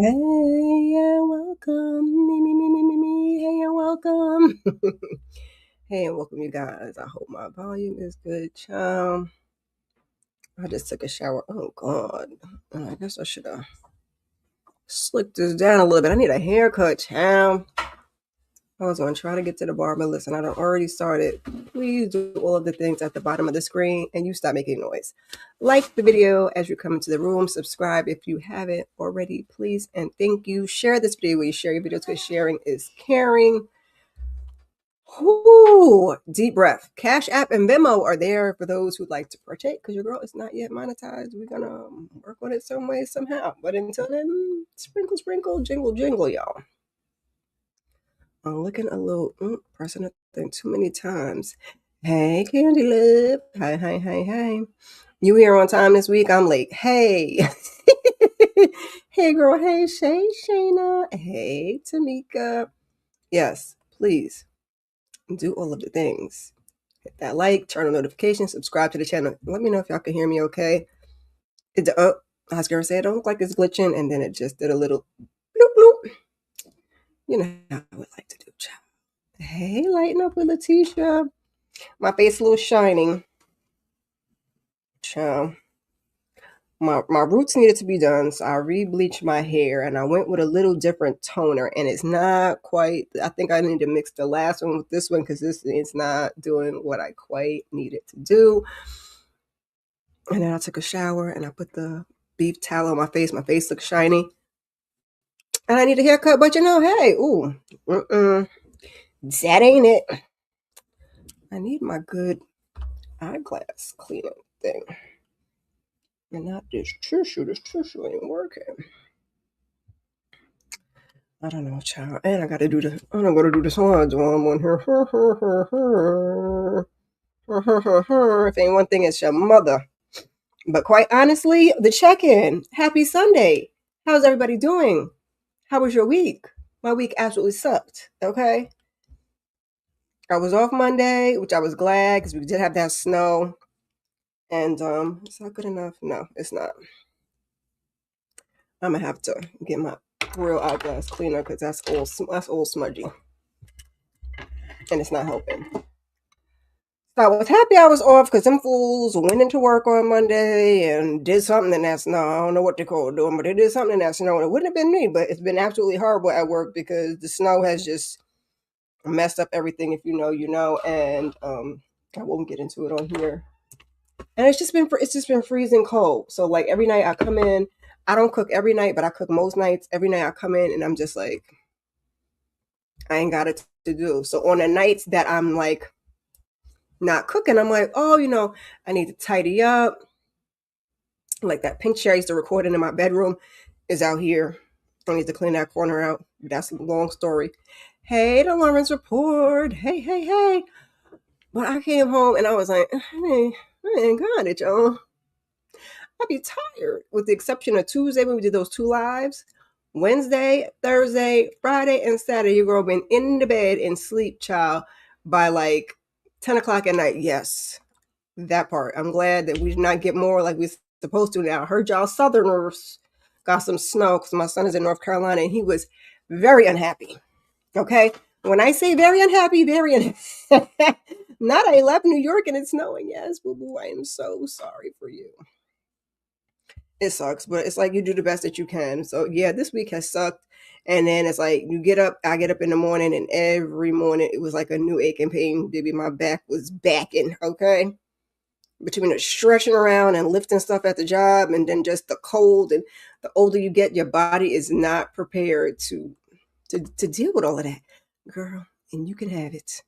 Hey, and welcome. Me. Hey, and welcome. Hey, and welcome, you guys. I hope my volume is good, child. I just took a shower. Oh, God. I guess I should have slicked this down a little bit. I need a haircut, child. I was going to try to get to the bar, but listen, I done already started. Please do all of the things at the bottom of the screen and you stop making noise. Like the video as you come into the room. Subscribe if you haven't already, please. And thank you. Share this video where you share your videos because sharing is caring. Whoo, deep breath. Cash App and Venmo are there for those who'd like to partake because your girl is not yet monetized. We're going to work on it some way, somehow. But until then, sprinkle, sprinkle, jingle, jingle, y'all. I'm looking a little, pressing a thing too many times. Hey, Candy Lip. Hi. You here on time this week? I'm late. Hey. Hey, girl. Hey, Shayna. Hey, Tamika. Yes, please do all of the things. Hit that like, turn on notifications, subscribe to the channel. Let me know if y'all can hear me okay. I was going to say, it don't look like it's glitching, and then it just did a little bloop, bloop. You know how I would like to do, child. Hey, lighten up with Letitia. My face a little shining. Child. My roots needed to be done, so I re-bleached my hair and I went with a little different toner, and it's not quite, I think I need to mix the last one with this one because this is not doing what I quite needed to do. And then I took a shower and I put the beef towel on my face. My face looks shiny. And I need a haircut, but hey, that ain't it. I need my good eyeglass cleaner thing. And not this tissue. This tissue ain't working. I don't know, child. And I gotta do the, I'm gonna do the slides while I'm on here. If ain't one thing, it's your mother. But quite honestly, the check-in. Happy Sunday. How's everybody doing? How was your week? My week absolutely sucked. Okay. I was off Monday, which I was glad because we did have that snow. And it's not good enough. No, it's not. I'm gonna have to get my real eyeglass cleaner because that's all smudgy. And it's not helping. So I was happy I was off because them fools went into work on Monday and did something in that snow. I don't know what they call it doing, but they did something in that snow. And it wouldn't have been me, but it's been absolutely horrible at work because the snow has just messed up everything. If you know, you know. And I won't get into it on here. And it's just been freezing cold. So like every night I come in, I don't cook every night, but I cook most nights. Every night I come in and I'm just like, I ain't got it to do. So on the nights that I'm like not cooking, I'm like, oh, I need to tidy up. Like that pink chair I used to record in my bedroom is out here. I need to clean that corner out. That's a long story. Hey, the Lawrence Report. Hey. But I came home and I was like, I ain't got it, y'all. I'd be tired, with the exception of Tuesday when we did those 2 lives. Wednesday, Thursday, Friday, and Saturday, your girl been in the bed and sleep, child, by like 10 o'clock at night. Yes, that part. I'm glad that we did not get more like we're supposed to now. I heard y'all Southerners got some snow because my son is in North Carolina and he was very unhappy. Okay? When I say very unhappy, very unhappy. Not I left New York and it's snowing. Yes, boo boo, I am so sorry for you. It sucks, but it's like you do the best that you can. So yeah, this week has sucked. And then it's like I get up in the morning and every morning it was like a new ache and pain. Baby, my back was backing, okay? Between the stretching around and lifting stuff at the job and then just the cold, and the older you get, your body is not prepared to deal with all of that. Girl, and you can have it.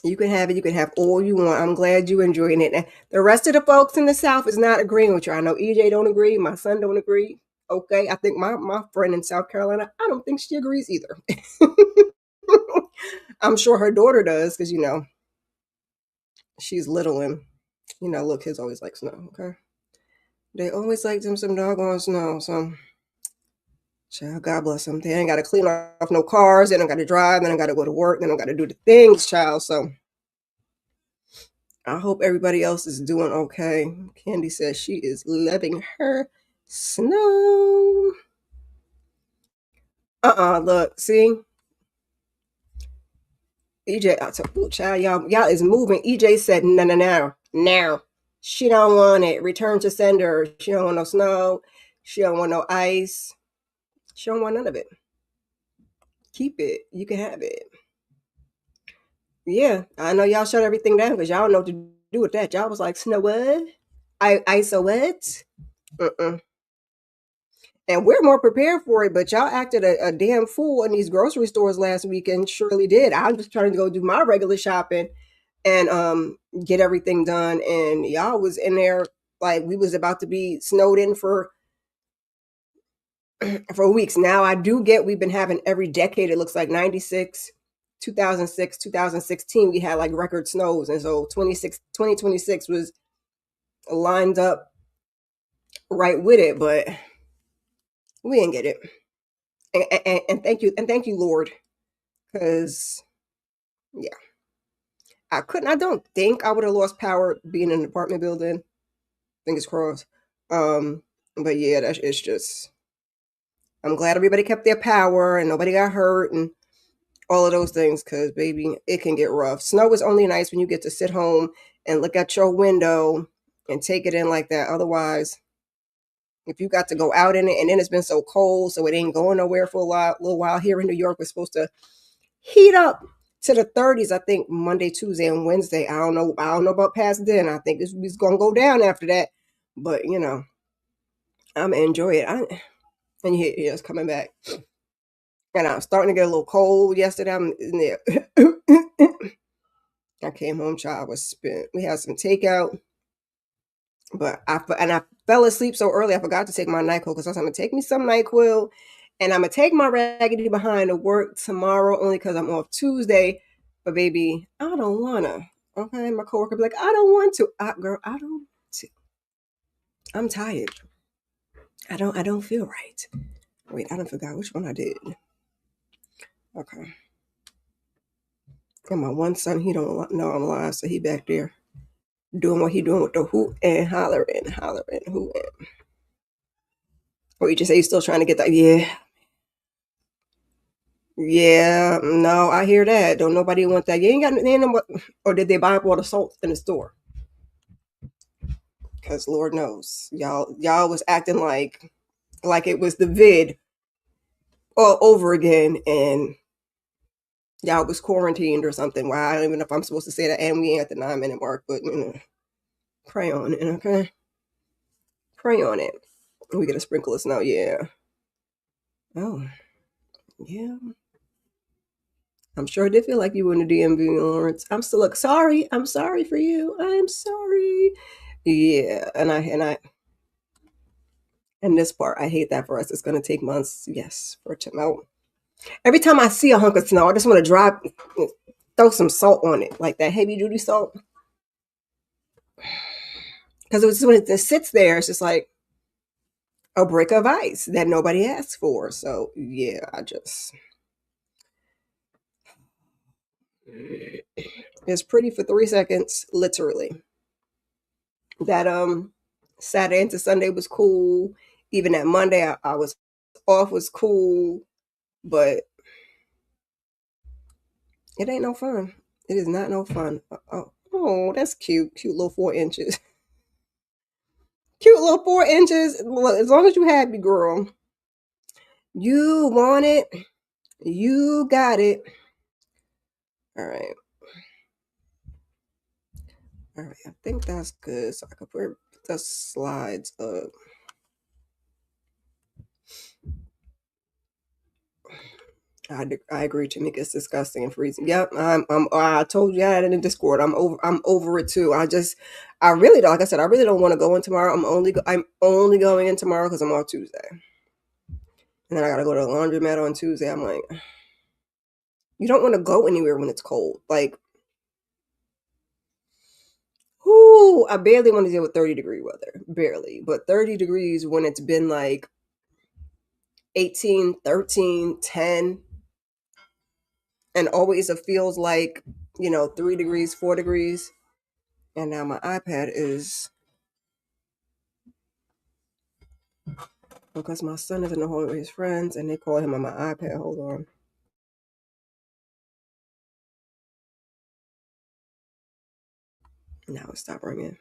You can have it. You can have all you want. I'm glad you enjoying it. And the rest of the folks in the South is not agreeing with you. I know EJ don't agree. My son don't agree. Okay. I think my friend in South Carolina, I don't think she agrees either. I'm sure her daughter does because, she's little and, little kids always like snow. Okay. They always like them some doggone snow. So, child, God bless them. They ain't got to clean off no cars. They don't got to drive. They don't got to go to work. They don't got to do the things, child. So, I hope everybody else is doing okay. Candy says she is loving her snow. Look, see, EJ, I told you, child, y'all is moving. EJ said, no, no, no, now. She don't want it. Return to sender. She don't want no snow. She don't want no ice. She don't want none of it. Keep it. You can have it. Yeah, I know y'all shut everything down because y'all don't know what to do with that. Y'all was like, snow what? Ice a what? Mm-mm. And we're more prepared for it, but y'all acted a damn fool in these grocery stores last weekend. Surely did. I was trying to go do my regular shopping and get everything done, and y'all was in there like we was about to be snowed in for for weeks. Now I do get we've been having every decade. It looks like 96, 2006, 2016. We had like record snows, and so 2026 was lined up right with it, but we didn't get it. And thank you, Lord, because yeah, I couldn't. I don't think I would have lost power being in an apartment building. Fingers crossed. Um, but yeah, that's it's just. I'm glad everybody kept their power and nobody got hurt and all of those things. Because baby, it can get rough. Snow is only nice when you get to sit home and look at your window and take it in like that. Otherwise, if you got to go out in it and then it's been so cold, so it ain't going nowhere for little while. Here in New York, we're supposed to heat up to the 30s. I think Monday, Tuesday, and Wednesday. I don't know. I don't know about past then. I think it's gonna go down after that. But you know, I'm gonna enjoy it. And yeah, it's coming back. And I'm starting to get a little cold yesterday. I'm in there. I came home, child was spent. We had some takeout, but I fell asleep so early. I forgot to take my NyQuil because I was gonna take me some NyQuil, and I'm gonna take my raggedy behind to work tomorrow only because I'm off Tuesday. But baby, I don't wanna. Okay, my coworker be like, I don't want to. Girl, I don't want to. I'm tired. I don't feel right. Wait, I don't forgot which one I did. Okay. And my one son, he don't know I'm alive, so he back there doing what he doing with the hoot and hollering, hollering, hooting. Or you just say he's still trying to get that. Yeah, yeah. No, I hear that. Don't nobody want that. You ain't got any what. Or did they buy up all the salt in the store? Because Lord knows, y'all was acting like it was the vid all over again, and y'all was quarantined or something. Well, I don't even know if I'm supposed to say that. And we ain't at the 9-minute mark, but you know, pray on it, okay? Pray on it. We get a sprinkle of snow, yeah. Oh, yeah. I'm sure it did feel like you were in the DMV, Lawrence. I'm still like, sorry. I'm sorry for you. I'm sorry. Yeah, and this part, I hate that for us. It's gonna take months, yes, for it to melt. Every time I see a hunk of snow, I just want to throw some salt on it, like that heavy duty salt, because it was when it just sits there, it's just like a brick of ice that nobody asked for. So yeah, it's pretty for 3 seconds, literally. That Saturday into Sunday was cool. Even that Monday I was off was cool, but it ain't no fun. It is not no fun. Oh, that's cute. Cute little 4 inches. Cute little 4 inches. Look, as long as you happy, girl. You want it. You got it. All right. All right. I think that's good. So I could put the slides up. I agree. Tamika, it's disgusting and freezing. Yep, I told you that in the Discord. I'm over it too. I really don't. Like I said, I really don't want to go in tomorrow. I'm only going in tomorrow because I'm off Tuesday, and then I gotta go to the laundromat on Tuesday. I'm like, you don't want to go anywhere when it's cold. Like, whoo, I barely want to deal with 30-degree weather, barely. But 30 degrees when it's been like 18, 13, 10, and always it feels like 3 degrees, 4 degrees. And now my iPad is Because my son is in the hall with his friends and they call him on my iPad. Hold on. Now it stopped ringing.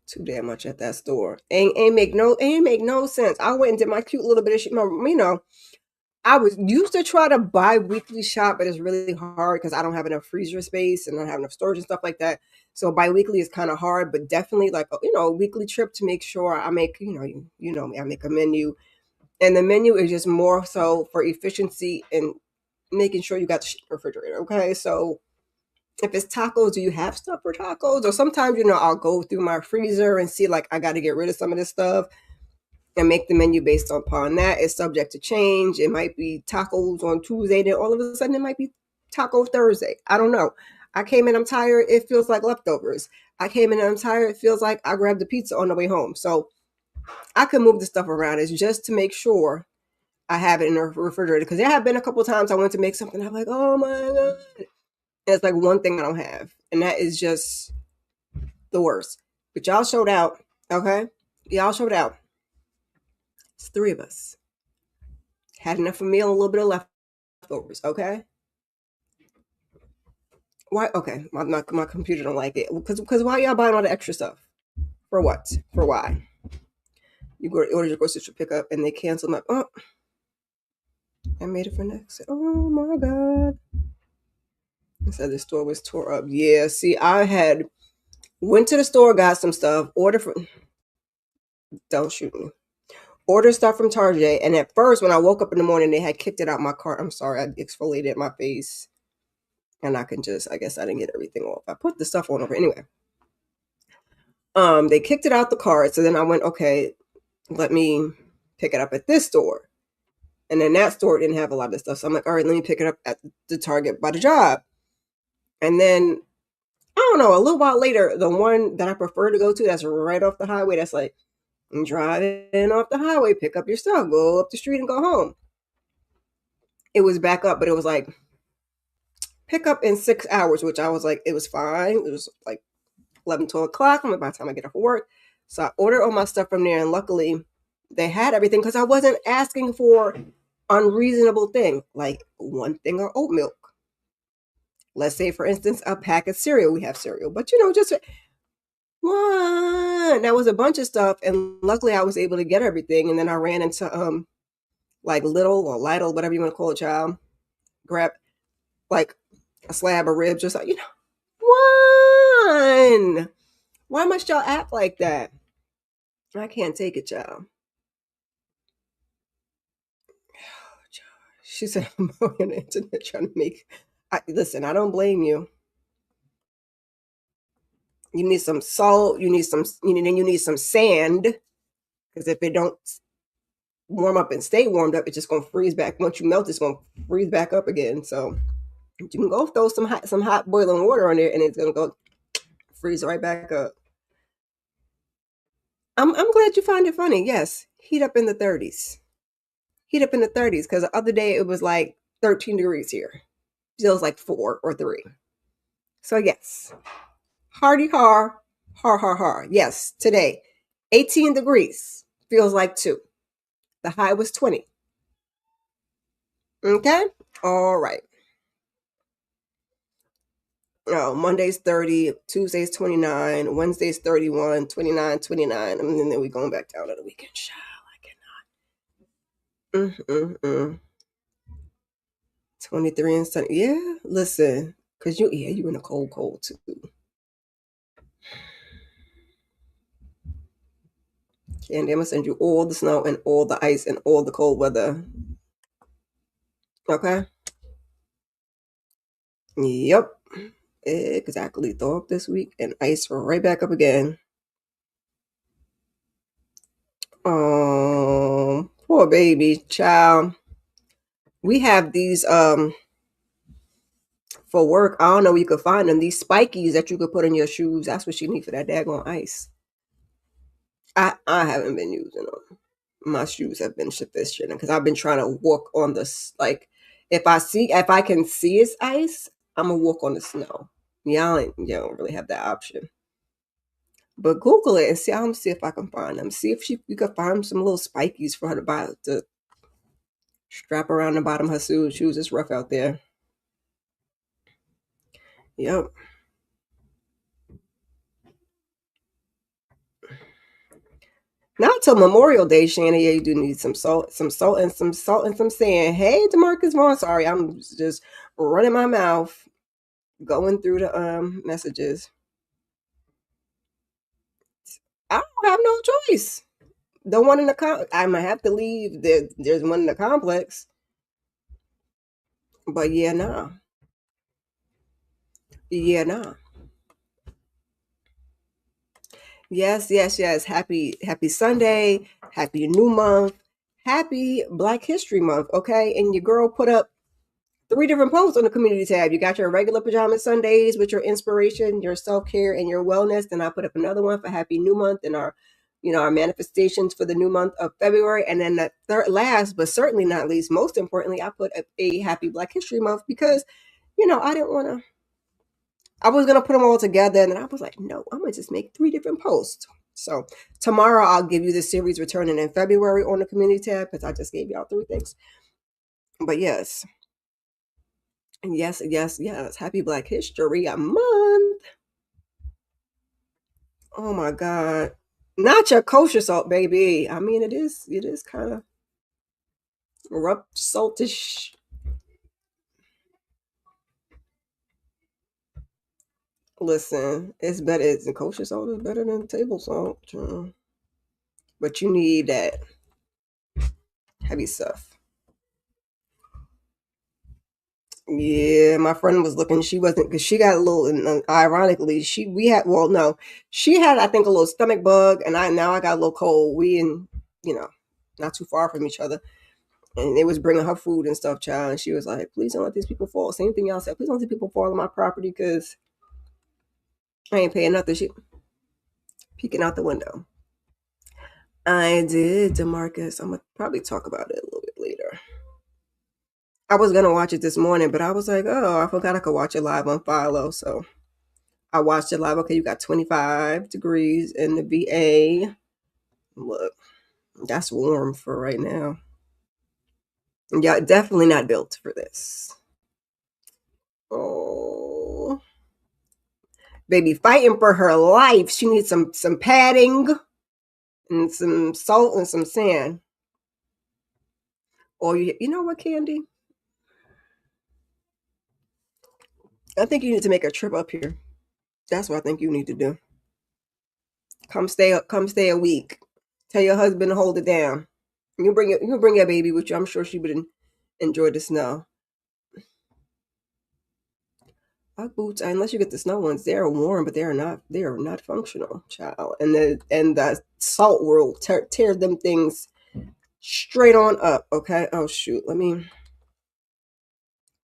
Too damn much at that store. Ain't make no sense. I went and did my cute little bit of shit. I was used to try to buy weekly shop, but it's really hard because I don't have enough freezer space and I don't have enough storage and stuff like that. So bi-weekly is kind of hard, but definitely like a weekly trip to make sure I make you know me, I make a menu, and the menu is just more so for efficiency and making sure you got the shit in the refrigerator. Okay, so if it's tacos, do you have stuff for tacos? Or sometimes I'll go through my freezer and see like I got to get rid of some of this stuff and make the menu based upon that. It's subject to change. It might be tacos on Tuesday, then all of a sudden it might be Taco Thursday. I don't know. I came in, I'm tired. It feels like leftovers. I came in, I'm tired. It feels like I grabbed the pizza on the way home. So I can move the stuff around. It's just to make sure I have it in the refrigerator. Because there have been a couple of times I went to make something. I'm like, oh my God. And it's like one thing I don't have. And that is just the worst. But y'all showed out. Okay? Y'all showed out. It's three of us. Had enough for meal and a little bit of leftovers, okay? Why? Okay, my computer don't like it because why y'all buying all the extra stuff? For what? For why? You go order your groceries to pick up and they cancel my. Oh, I made it for next. Oh my God! I said the store was tore up. Yeah, see, I had went to the store, got some stuff, ordered from. Don't shoot me. Ordered stuff from Target, and at first, when I woke up in the morning, they had kicked it out my cart. I'm sorry, I exfoliated my face. And I can just, I guess I didn't get everything off. I put the stuff on over anyway. They kicked it out the cart. So then I went, okay, let me pick it up at this store. And then that store didn't have a lot of stuff. So I'm like, all right, let me pick it up at the Target by the job. And then, I don't know, a little while later, the one that I prefer to go to that's right off the highway, that's like, drive in off the highway, pick up your stuff, go up the street and go home. It was back up, but it was like, pick up in 6 hours, which I was like, it was fine. It was like 11, 12 o'clock. By the time I get off of work. So I ordered all my stuff from there. And luckily, they had everything because I wasn't asking for unreasonable thing. Like one thing of oat milk. Let's say, for instance, a pack of cereal. We have cereal. But, just one. That was a bunch of stuff. And luckily, I was able to get everything. And then I ran into, like Little or Lidl, whatever you want to call it, child. Grab, like, a slab of ribs or something. One. Why must y'all act like that? I can't take it, y'all. She said, I'm on the internet trying to make. Listen, I don't blame you. You need some salt. You need some. Then you need some sand. Because if it don't warm up and stay warmed up, it's just gonna freeze back. Once you melt, it's gonna freeze back up again. So you can go throw some hot boiling water on there, and it's gonna go freeze right back up. I'm glad you find it funny. Yes, heat up in the 30s. Heat up in the 30s because the other day it was like 13 degrees here. Feels like 4 or 3. So yes, hardy har. Yes, today 18 degrees feels like 2. The high was 20. Okay, all right. Oh, Monday's 30, Tuesday's 29, Wednesday's 31, 29, 29, and then we're going back down to the weekend. Child, I cannot. 23 and sunny. Yeah, listen, because you in a cold too. Candy, I'm gonna send you all the snow and all the ice and all the cold weather. Okay? Yep. Exactly. Thaw up this week and ice right back up again. Oh, poor baby child. We have these for work. I don't know where you could find them. These spikies that you could put in your shoes. That's what you need for that daggone ice. I haven't been using them. My shoes have been sufficient because I've been trying to walk on this. Like, if I can see it's ice, I'm gonna walk on the snow. You don't really have that option. But Google it and see. I'm gonna see if I can find them. See if you could find some little spikies for her to buy to strap around the bottom of her shoes. It's rough out there. Yep. Not till Memorial Day, Shannon. Yeah, you do need some salt and some sand. Hey, Demarcus Vaughn. Sorry, I'm just running my mouth, going through the messages. I don't have no choice. The one in the I might have to leave. There's one in the complex, but yeah, nah, yeah, nah. Yes, yes, yes. Happy Sunday. Happy New Month. Happy Black History Month. Okay, and your girl put up three different posts on the community tab. You got your regular pajama Sundays with your inspiration, your self care, and your wellness. Then I put up another one for Happy New Month and our manifestations for the new month of February. And then the third, last but certainly not least, most importantly, I put up a Happy Black History Month because I didn't want to. I was gonna put them all together, and then I was like, no, I'm gonna just make three different posts. So tomorrow I'll give you the series returning in February on the community tab because I just gave y'all three things. But yes, yes, yes, yes. Happy Black History Month. Oh my God. Not your kosher salt, baby. I mean, it is kind of rough, saltish. Listen, it's better. It's kosher salt is better than table salt. But you need that heavy stuff. Yeah, my friend was looking. She wasn't because she got a little. Ironically, we had. Well, no, she had. I think a little stomach bug, and I got a little cold. We in you know, not too far from each other, and it was bringing her food and stuff, child. And she was like, "Please don't let these people fall." Same thing y'all said. Please don't let these people fall on my property because I ain't paying nothing. She peeking out the window. I did, Demarcus. I'm gonna probably talk about it a little bit later. I was gonna watch it this morning, but I was like, oh, I forgot I could watch it live on Philo, so I watched it live. Okay, you got 25 degrees in the VA. Look, that's warm for right now. Yeah, definitely not built for this. Oh, baby, fighting for her life. She needs some padding and some salt and some sand. Or you know what, Candy? I think you need to make a trip up here. That's what I think you need to do. Come stay a week. Tell your husband to hold it down. You bring your baby with you. I'm sure she would enjoy the snow. Ugg boots, unless you get the snow ones, they're warm, but they are not functional, child. And the salt will tear them things straight on up. Okay. Oh shoot. Let me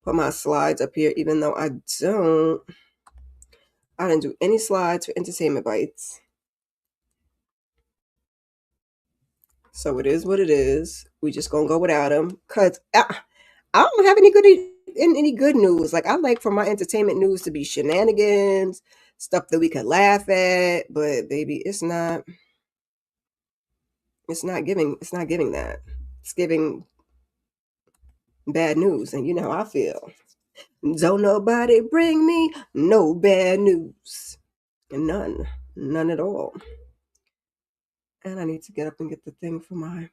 put my slides up here, even though I didn't do any slides for entertainment bites. So it is what it is. We just gonna go without them. Cause I don't have any good news. Like I like for my entertainment news to be shenanigans, stuff that we could laugh at. But baby, it's not. It's not giving that. It's giving bad news, and you know how I feel. Don't nobody bring me no bad news. None. None at all. And I need to get up and get the thing for my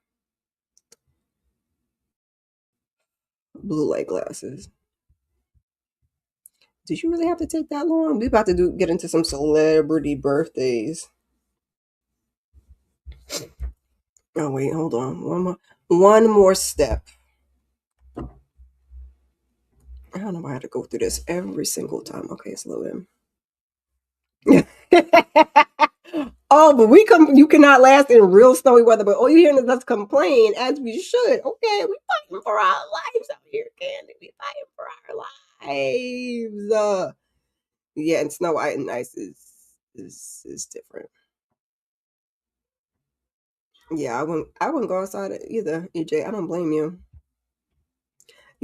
blue light glasses. Did you really have to take that long? We about to get into some celebrity birthdays. Oh wait, hold on. One more step. I don't know why I have to go through this every single time. Okay, it's loading. Oh, but you cannot last in real snowy weather, but all you hearing is us complain as we should. Okay, we fighting for our lives out here, Candy. We fighting for our lives. Yeah, and snow, white, and ice is different. Yeah, I wouldn't go outside either, EJ. I don't blame you.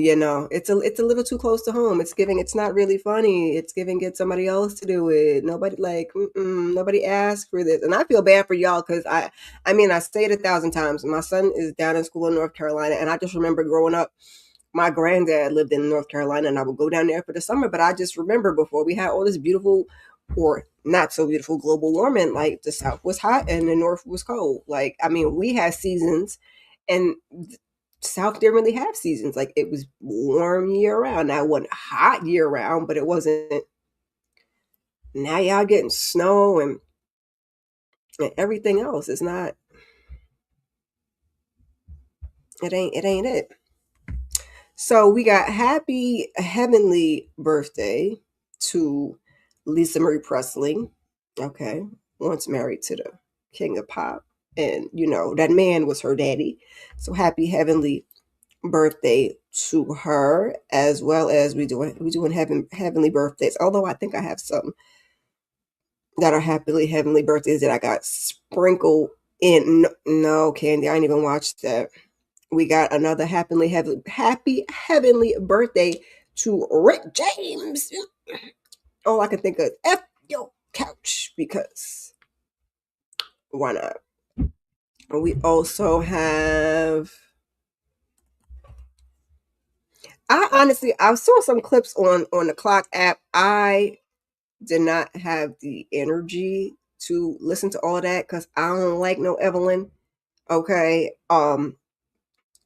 It's a little too close to home. It's giving. It's not really funny. It's giving. Get somebody else to do it. Nobody like. Nobody asked for this, and I feel bad for y'all because I mean, I say it 1,000 times. My son is down in school in North Carolina, and I just remember growing up. My granddad lived in North Carolina, and I would go down there for the summer. But I just remember before we had all this beautiful, or not so beautiful, global warming. Like the South was hot and the North was cold. Like I mean, we had seasons, and South didn't really have seasons. Like it was warm year round. Now it wasn't hot year round, but it wasn't. Now y'all getting snow and everything else. It's not. It ain't it. So we got happy heavenly birthday to Lisa Marie Presley. Okay, once married to the king of pop, and that man was her daddy. So happy heavenly birthday to her, as well as we doing heavenly birthdays. Although I think I have some that are happily heavenly birthdays that I got sprinkled in. No, Candy, I didn't even watch that. We got another happy heavenly birthday to Rick James. All I can think of F your couch because why not? We also have. I saw some clips on the clock app. I did not have the energy to listen to all that because I don't like no Evelyn. Okay. I'm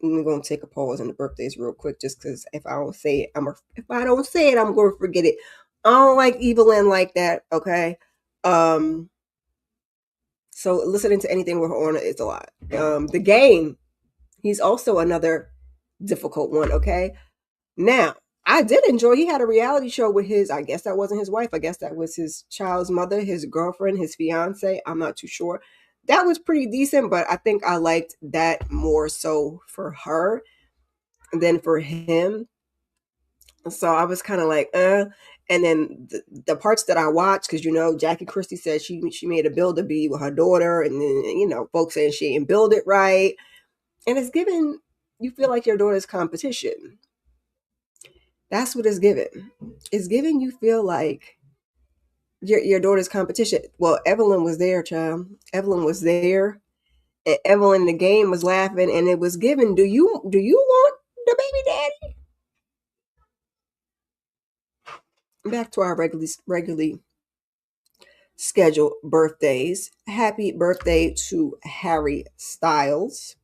gonna take a pause on the birthdays real quick just because if I don't say it, if I don't say it, I'm gonna forget it. I don't like Evelyn like that. Okay. Um. So listening to anything with her on it is a lot. The game. He's also another difficult one. Okay. Now, I did enjoy. He had a reality show with his. I guess that wasn't his wife. I guess that was his child's mother, his girlfriend, his fiance. I'm not too sure. That was pretty decent, but I think I liked that more so for her than for him. So I was kind of like, And then the parts that I watched, because Jackie Christie said she made a bill to be with her daughter, and then folks saying she didn't build it right, and it's given you feel like your daughter's competition. That's what it's given. It's giving you feel like your daughter's competition. Well, Evelyn was there, child. Evelyn was there, and Evelyn in the game was laughing, and it was given. Do you want the baby daddy? Back to our regularly scheduled birthdays. Happy birthday to Harry Styles.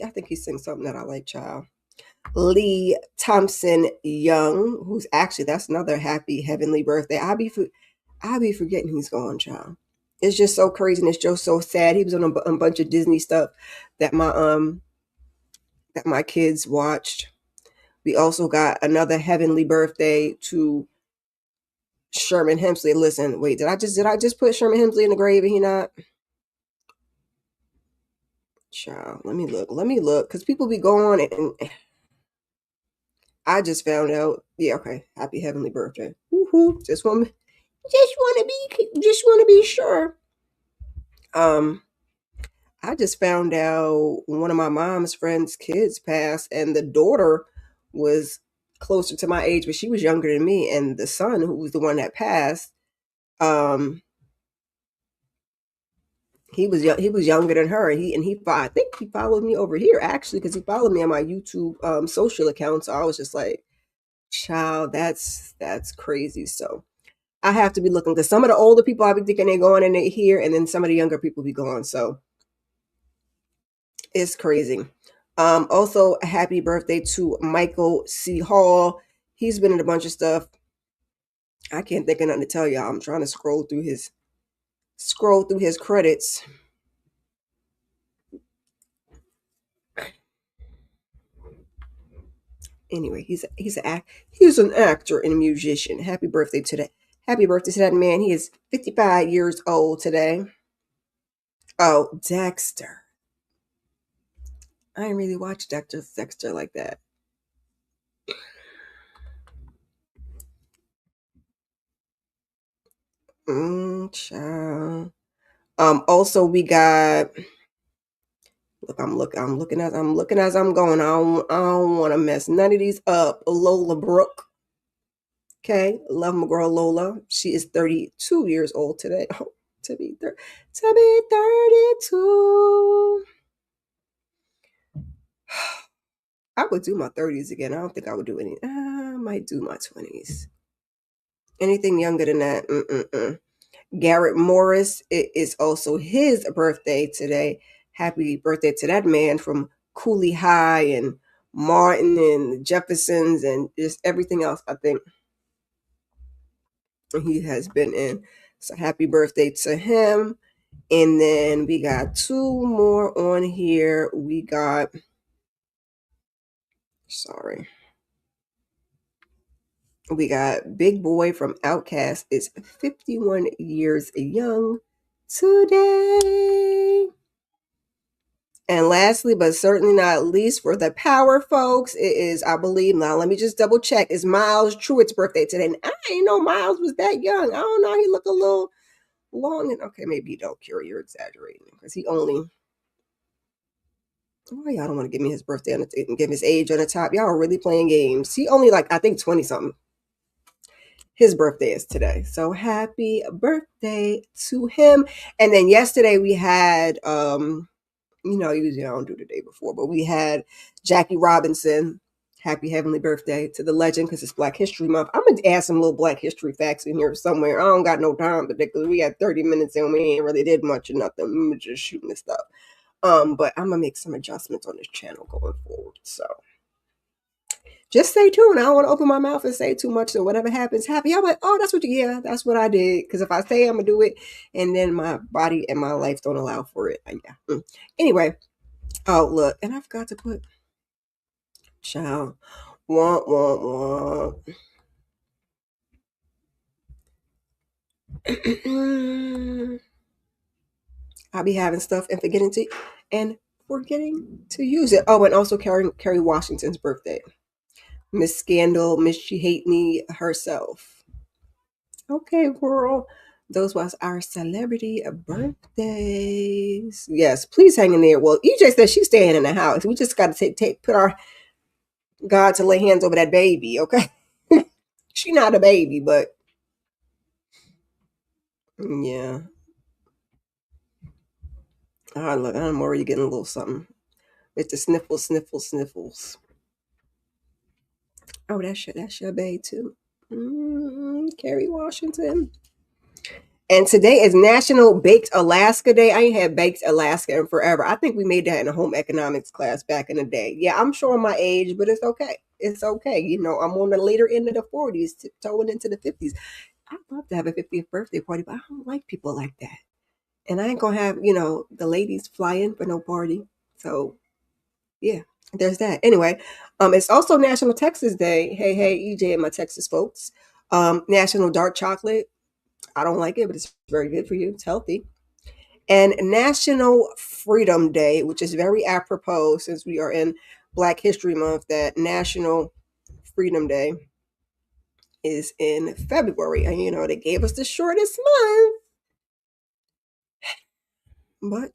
I think he sings something that I like, child. Lee Thompson Young, who's actually that's another happy heavenly birthday. I be forgetting he's gone, child. It's just so crazy and it's just so sad. He was on a bunch of Disney stuff that my kids watched. We also got another heavenly birthday to Sherman Hemsley. Listen, wait, did I just put Sherman Hemsley in the grave and he not? Child, let me look, because people be going and I just found out. Yeah, okay. Happy heavenly birthday. Woohoo! Just want to be sure. Um, I just found out one of my mom's friends' kids passed, and the daughter was closer to my age, but she was younger than me, and the son, who was the one that passed, um, he was younger than her, and I think he followed me over here actually because he followed me on my YouTube social account. So I was just like, child, that's crazy. So I have to be looking because some of the older people I be thinking they're going and they here, and then some of the younger people be gone. So it's crazy. Also, a happy birthday to Michael C. Hall. He's been in a bunch of stuff. I can't think of nothing to tell y'all. I'm trying to scroll through his credits. Anyway, he's an actor and a musician. Happy birthday to that man. He is 55 years old today. Oh, Dexter. I didn't really watch Dexter like that. Child. Also we got Look, I'm looking as I'm going. I don't want to mess none of these up. Lola Brooke. Okay, love my girl Lola. She is 32 years old today. Oh, to be 32. I would do my 30s again. I don't think I would do any. I might do my 20s. Anything younger than that, mm-mm-mm. Garrett Morris, it is also his birthday today. Happy birthday to that man from Cooley High and Martin and the Jeffersons and just everything else I think he has been in. So happy birthday to him. And then we got two more on here. We got, sorry. We got Big Boy from Outkast is 51 years young today. And lastly, but certainly not least, for the power folks, it is, I believe, now let me just double check, it's Miles Truitt's birthday today. And I didn't know Miles was that young. I don't know, he look a little long. And okay, maybe you don't, Cure, you're exaggerating. Because he only, oh, y'all don't want to give me his birthday and give his age on the top. Y'all are really playing games. He only like, I think 20 something. His birthday is today. So happy birthday to him. And then yesterday we had, usually I don't do the day before, but we had Jackie Robinson. Happy heavenly birthday to the legend because it's Black History Month. I'm going to add some little Black History facts in here somewhere. I don't got no time because we had 30 minutes and we ain't really did much or nothing. We were just shooting this stuff. But I'm going to make some adjustments on this channel going forward. So just stay tuned. I don't want to open my mouth and say too much. So whatever happens, happy. I'm like, oh, that's what I did. Because if I say I'm going to do it and then my body and my life don't allow for it. Yeah. Anyway. Oh, look. And I forgot to put child. Want. I'll be having stuff and forgetting to use it. Oh, and also Kerry Washington's birthday. Miss Scandal, Miss She Hate Me herself. Okay, girl. Those was our celebrity birthdays. Yes, please hang in there. Well, EJ said she's staying in the house. We just got to put our God to lay hands over that baby, okay? She not a baby, but yeah. Look, I'm already getting a little something. It's the sniffles. Oh, that's your babe too. Kerry Washington. And today is National Baked Alaska Day. I ain't had Baked Alaska in forever. I think we made that in a home economics class back in the day. Yeah, I'm showing my age, but it's okay. It's okay. I'm on the later end of the 40s, tiptoeing into the 50s. I'd love to have a 50th birthday party, but I don't like people like that. And I ain't gonna have, the ladies fly in for no party. So yeah, there's that. Anyway, it's also National Texas Day. Hey, EJ and my Texas folks. National Dark Chocolate. I don't like it, but it's very good for you. It's healthy. And National Freedom Day, which is very apropos since we are in Black History Month, that National Freedom Day is in February. And they gave us the shortest month. But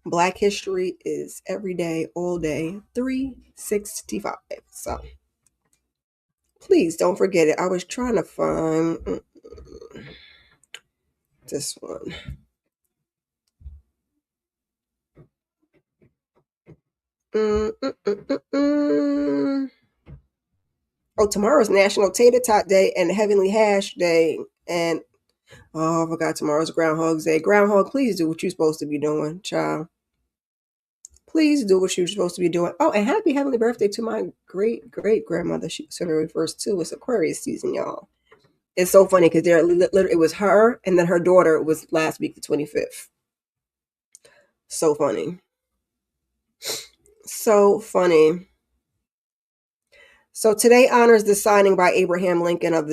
Black history is every day, all day, 365. So please don't forget it. I was trying to find this one. Oh, tomorrow's National Tater Tot Day and Heavenly Hash Day. And I forgot tomorrow's Groundhog's Day. Groundhog, please do what you're supposed to be doing, child. Please do what you're supposed to be doing. Oh, and happy heavenly birthday to my great grandmother. She was February 1st too. It's Aquarius season, y'all. It's so funny because it was her and then her daughter was last week, the 25th. So funny. So funny. So today honors the signing by Abraham Lincoln of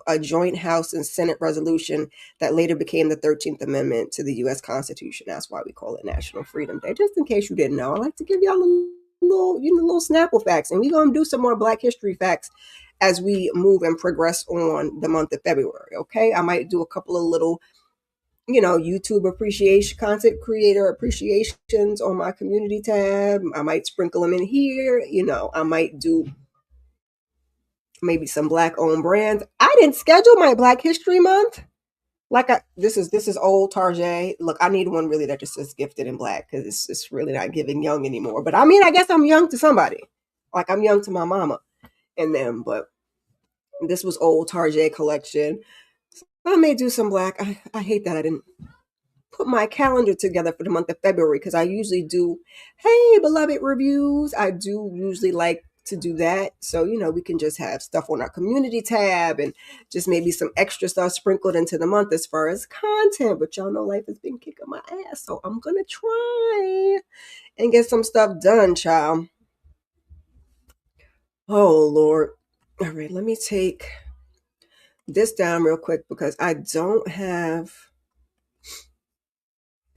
a joint House and Senate resolution that later became the 13th Amendment to the U.S. Constitution. That's why we call it National Freedom Day. Just in case you didn't know, I like to give y'all a little Snapple facts, and we're gonna do some more Black History facts as we move and progress on the month of February. Okay, I might do a couple of little YouTube appreciation, content creator appreciations on my community tab. I might sprinkle them in here. I might do maybe some black owned brands. I didn't schedule my Black History Month. This is old Tarjay. Look, I need one really that just says gifted in black because it's really not giving young anymore. But I mean, I guess I'm young to somebody. Like I'm young to my mama and them. But this was old Tarjay collection. I may do some black. I hate that I didn't put my calendar together for the month of February because I usually do, hey, beloved reviews. I do usually like to do that. So, we can just have stuff on our community tab and just maybe some extra stuff sprinkled into the month as far as content. But y'all know life has been kicking my ass. So I'm going to try and get some stuff done, child. Oh, Lord. All right, let me take this down real quick because I don't have.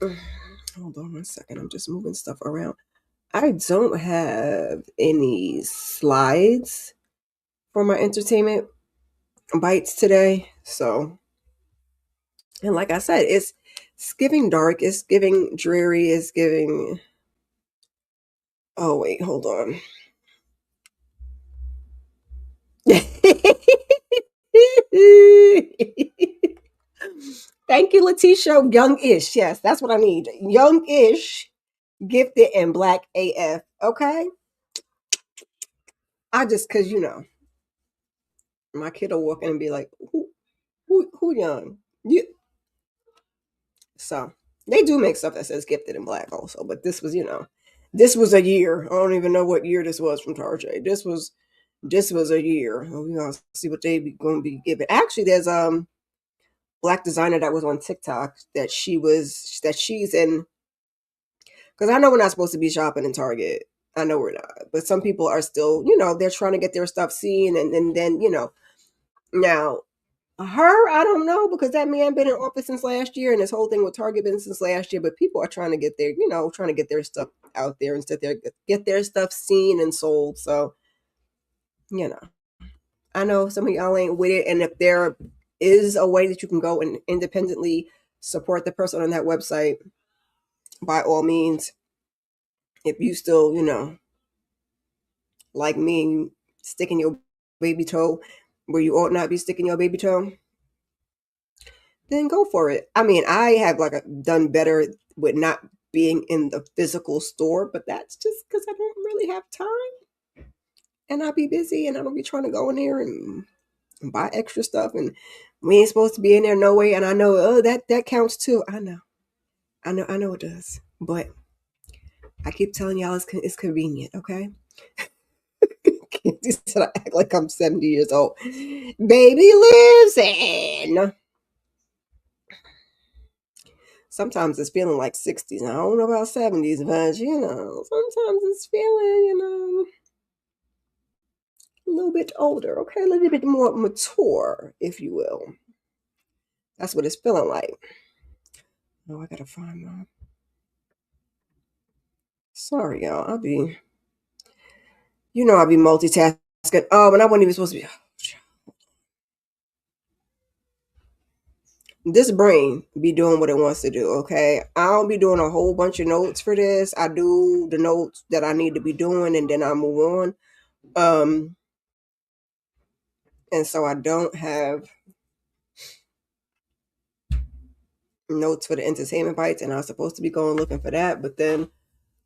Hold on 1 second. I'm just moving stuff around. I don't have any slides for my entertainment bites today. So, and like I said, it's giving dark, it's giving dreary, it's giving. Oh, wait, hold on. Thank you, Letitia. Young-ish. Yes, that's what I need. Young-ish, gifted, and black AF. Okay. Because my kid will walk in and be like, who young? You. So they do make stuff that says gifted in black also, but this was a year. I don't even know what year this was from Tarjay. This was a year. We're gonna see what they gonna be giving. Actually, there's black designer that was on TikTok that she's in, because I know we're not supposed to be shopping in Target. I know we're not, but some people are still, they're trying to get their stuff seen, and then now her, I don't know, because that man been in office since last year, and this whole thing with Target been since last year. But people are trying to get their stuff out there and get their stuff seen and sold. So, I know some of y'all ain't with it, and if there is a way that you can go and independently support the person on that website, by all means. If you still, like me, and you sticking your baby toe where you ought not be sticking your baby toe, then go for it. I mean, I have done better with not being in the physical store, but that's just because I don't really have time, and I be busy, and I don't be trying to go in there and buy extra stuff, and we ain't supposed to be in there no way. And I know, that counts too. I know it does, but I keep telling y'all it's convenient, okay? Candy said I act like I'm 70 years old. Baby lives in. Sometimes it's feeling like 60s. I don't know about 70s, but sometimes it's feeling, a little bit older, okay? A little bit more mature, if you will. That's what it's feeling like. Oh, I gotta find my. Sorry, y'all. I'll be multitasking. Oh, and I wasn't even supposed to be. This brain be doing what it wants to do, okay? I don't be doing a whole bunch of notes for this. I do the notes that I need to be doing, and then I move on. And so I don't have notes for the entertainment bites, and I was supposed to be going looking for that, but then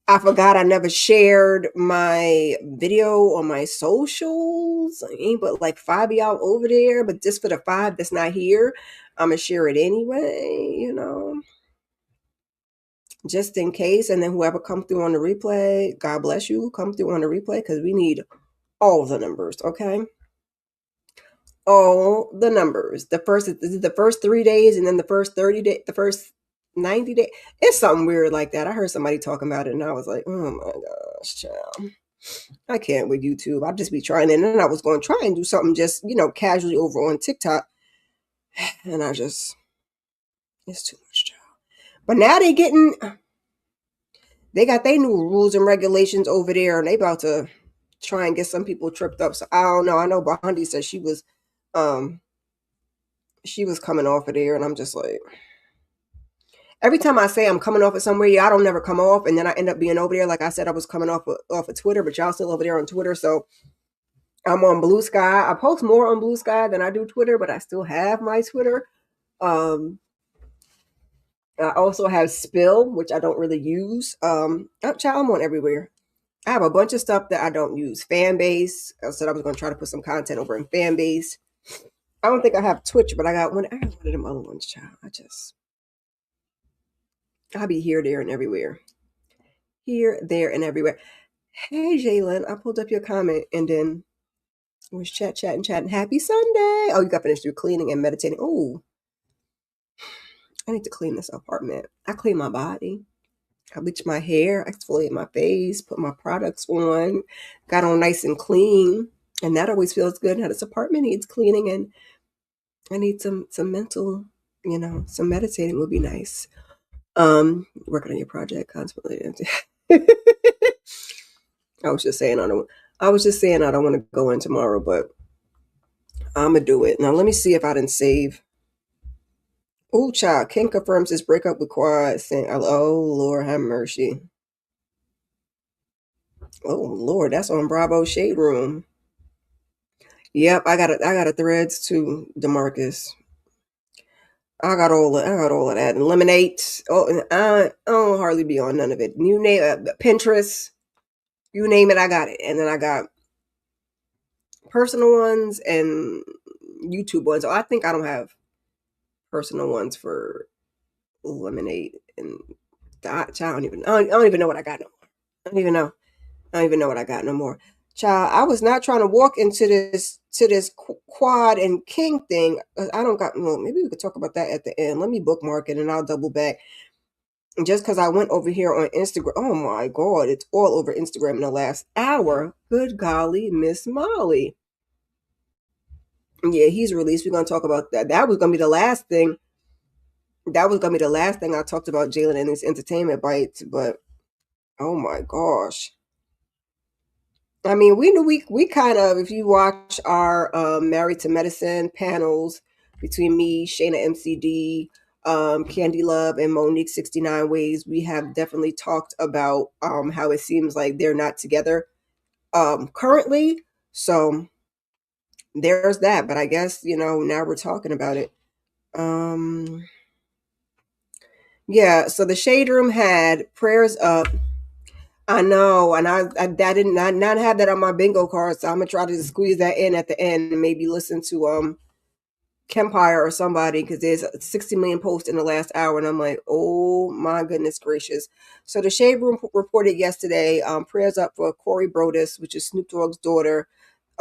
I forgot I never shared my video on my socials. I ain't but like 5 of y'all over there, but just for the 5 that's not here, I'm gonna share it anyway, just in case. And then whoever come through on the replay, God bless you, come through on the replay, because we need all the numbers, okay? All the numbers. The first 3 days, and then the first 30 days, the first 90 days. It's something weird like that. I heard somebody talking about it, and I was like, oh my gosh, child. I can't with YouTube. I'll just be trying. And then I was going to try and do something just, casually over on TikTok. And it's too much, child. But now they got their new rules and regulations over there, and they about to try and get some people tripped up. So I don't know. I know Bondi said she was coming off of there, and I'm just like, Every time I say I'm coming off of somewhere, y'all don't never come off, and then I end up being over there. Like I said, I was coming off of Twitter, but y'all still over there on Twitter. So I'm on Blue Sky. I post more on Blue Sky than I do Twitter, but I still have my Twitter. Um, I also have Spill, which I don't really use. Child, I'm on everywhere. I have a bunch of stuff that I don't use. Fanbase. I said I was going to try to put some content over in Fanbase. I don't think I have Twitch, but I got one. I got one of them other ones, child. I'll be here, there, and everywhere. Here, there, and everywhere. Hey, Jalen, I pulled up your comment and then was chatting. Happy Sunday. Oh, you got finished through cleaning and meditating. Oh, I need to clean this apartment. I clean my body. I bleach my hair, exfoliate my face, put my products on, got on nice and clean. And that always feels good. Now this apartment needs cleaning and I need some mental, some meditating would be nice. Working on your project constantly. I was just saying I don't want to go in tomorrow, but I'm gonna do it. Now let me see if I didn't save. Oh, child, King confirms his breakup with Quad, saying, "Oh Lord, have mercy." Oh Lord, that's on Bravo Shade Room. Yep, I got a threads too, Demarcus. I got all of that. And Lemonade. Oh, and I don't hardly be on none of it. You name it, Pinterest, you name it, I got it. And then I got personal ones and YouTube ones. So I think I don't have personal ones for Lemonade and I don't even know what I got no more. I don't even know. I don't even know what I got no more. Child, I was not trying to walk into this Quad and King thing. I don't got. Well, maybe we could talk about that at the end. Let me bookmark it and I'll double back. And just because I went over here on Instagram, oh my God, it's all over Instagram in the last hour. Good golly, Miss Molly. Yeah, he's released. We're gonna talk about that. That was gonna be the last thing. That was gonna be the last thing I talked about Jalen and his entertainment bites. But oh my gosh. I mean, we knew we kind of, if you watch our Married to Medicine panels between me, Shayna MCD, Candy Love, and Monique 69 Ways, we have definitely talked about how it seems like they're not together currently. So there's that. But I guess, now we're talking about it. Yeah, so the Shade Room had prayers up. I know, and I did not have that on my bingo card, so I'm gonna try to squeeze that in at the end and maybe listen to Kempire or somebody because there's 60 million posts in the last hour, and I'm like, oh my goodness gracious. So the Shade Room reported yesterday prayers up for Corey Brodus, which is Snoop Dogg's daughter,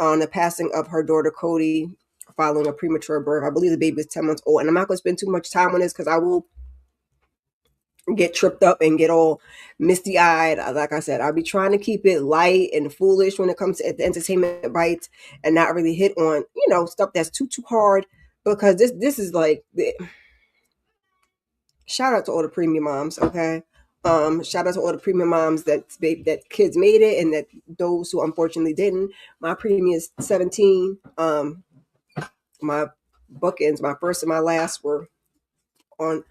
on the passing of her daughter Cody following a premature birth. I believe the baby is 10 months old, and I'm not gonna spend too much time on this because I will get tripped up and get all misty eyed. Like I said, I'll be trying to keep it light and foolish when it comes to the entertainment bites and not really hit on, stuff that's too hard because this is like shout out to all the premium moms, okay? Shout out to all the premium moms that kids made it and that those who unfortunately didn't. My premium is 17. My bookends, my first and my last were on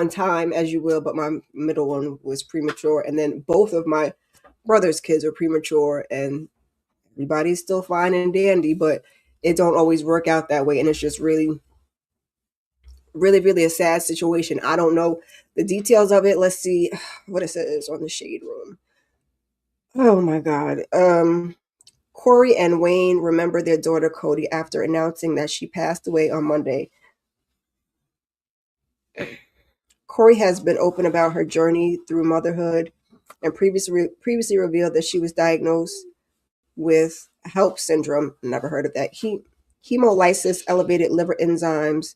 time, as you will, but my middle one was premature, and then both of my brother's kids are premature, and everybody's still fine and dandy, but it don't always work out that way, and it's just really, really, really a sad situation. I don't know the details of it. Let's see what it says on the Shade Room. Oh my God. Corey and Wayne remember their daughter Cody after announcing that she passed away on Monday. Corey has been open about her journey through motherhood and previously revealed that she was diagnosed with HELP syndrome. Never heard of that. Hemolysis, elevated liver enzymes,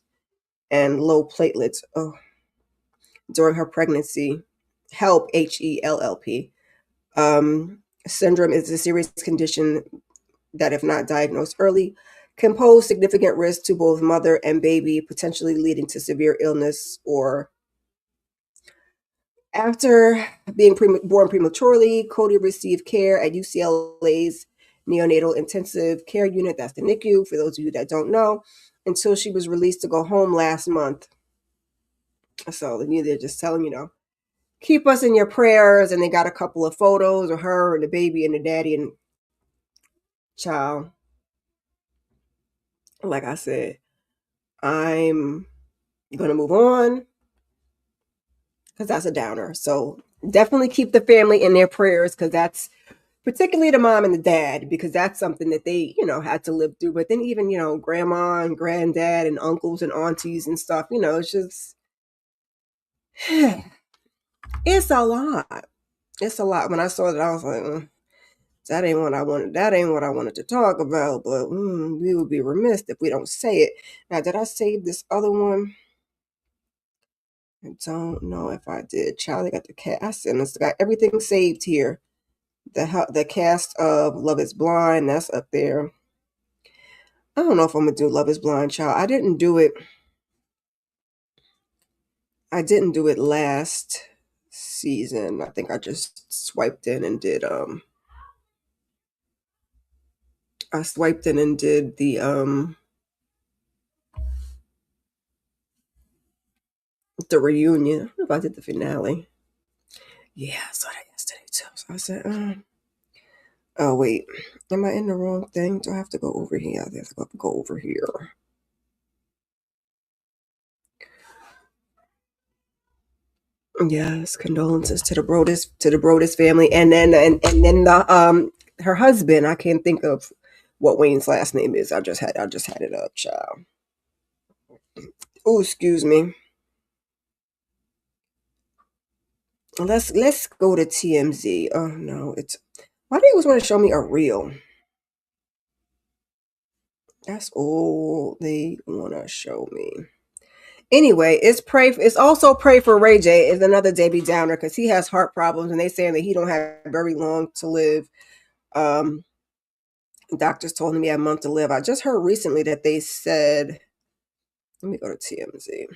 and low platelets during her pregnancy. HELP, HELLP. Syndrome is a serious condition that, if not diagnosed early, can pose significant risk to both mother and baby, potentially leading to severe illness or after being born prematurely. Cody received care at UCLA's neonatal intensive care unit, that's the NICU, for those of you that don't know, until she was released to go home last month. So they're just telling, keep us in your prayers. And they got a couple of photos of her and the baby and the daddy and child. Like I said, I'm going to move on because that's a downer. So definitely keep the family in their prayers, because that's particularly the mom and the dad, because that's something that they, had to live through. But then even, grandma and granddad and uncles and aunties and stuff, it's just, it's a lot. It's a lot. When I saw that, I was like, that ain't what I wanted. That ain't what I wanted to talk about. But we would be remiss if we don't say it. Now, did I save this other one? I don't know if I did. Charlie got the cat. I said, it's got everything saved here. The cast of Love Is Blind, that's up there. I don't know if I'm gonna do Love Is Blind, child. I didn't do it. I didn't do it last season. I think I just swiped in and did I swiped in and did the reunion. I don't know if I did the finale. Yeah, I saw that yesterday too. So I said, oh wait, am I in the wrong thing? Do I have to go over here? I have to go over here. Yes, condolences to the Brodus family, and then the her husband. I can't think of what Wayne's last name is. I just had it up, child. Oh, excuse me. Let's go to TMZ. Oh no, it's why do you always want to show me a reel? That's all they want to show me. Anyway, it's also pray for Ray J. Is another Debbie Downer, because he has heart problems and they saying that he don't have very long to live. Doctors told him he had a month to live. I just heard recently that they said, let me go to TMZ,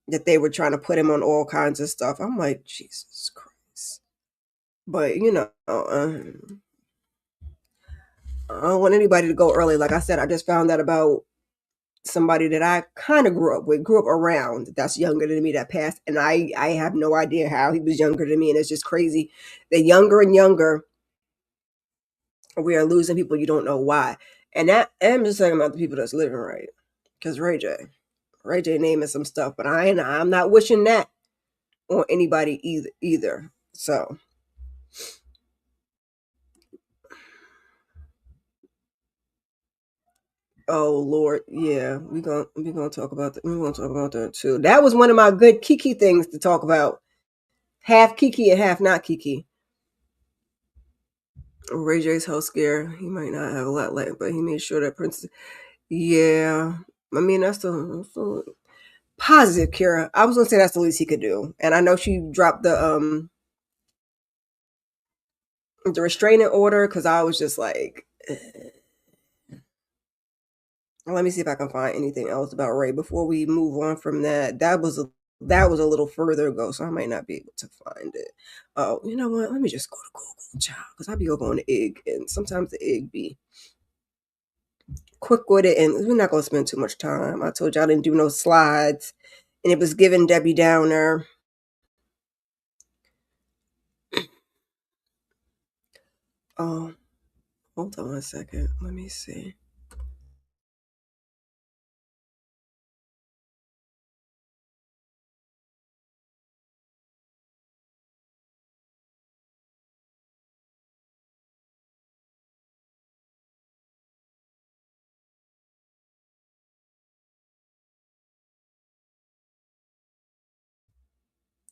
that they were trying to put him on all kinds of stuff. I'm like, Jesus Christ. But, I don't want anybody to go early. Like I said, I just found out about somebody that I kind of grew up around, that's younger than me, that passed. And I have no idea how he was younger than me. And it's just crazy. The younger and younger, we are losing people, you don't know why. And I'm just talking about the people that's living right. Because Ray J naming some stuff, but I'm not wishing that on anybody either. So, oh Lord, yeah, we gonna talk about that. We're gonna talk about that too. That was one of my good Kiki things to talk about. Half Kiki and half not Kiki. Ray J's health scare. He might not have a lot left, but he made sure that Princess. Yeah, I mean that's the positive, Kira. I was gonna say that's the least he could do, and I know she dropped the restraining order, because I was just like, let me see if I can find anything else about Ray before we move on from that. That was a little further ago, so I might not be able to find it. Oh, you know what? Let me just go to Google, child, because I be over on the egg, and sometimes the egg be quick with it, and we're not gonna spend too much time. I told you I didn't do no slides, and it was giving Debbie Downer. Oh, hold on one second. Let me see.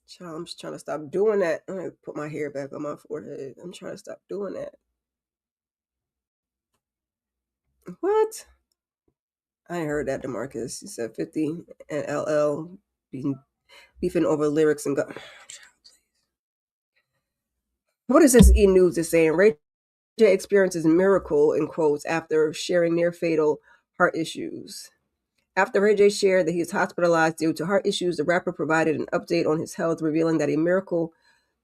Child, I'm just trying to stop doing that. I'm gonna put my hair back on my forehead. I'm trying to stop doing that. What? I ain't heard that, DeMarcus. He said 50 and LL beefing over lyrics and go. What is this E! News is saying? Ray J experiences miracle in quotes after sharing near fatal heart issues. After Ray J shared that he is hospitalized due to heart issues, the rapper provided an update on his health, revealing that a miracle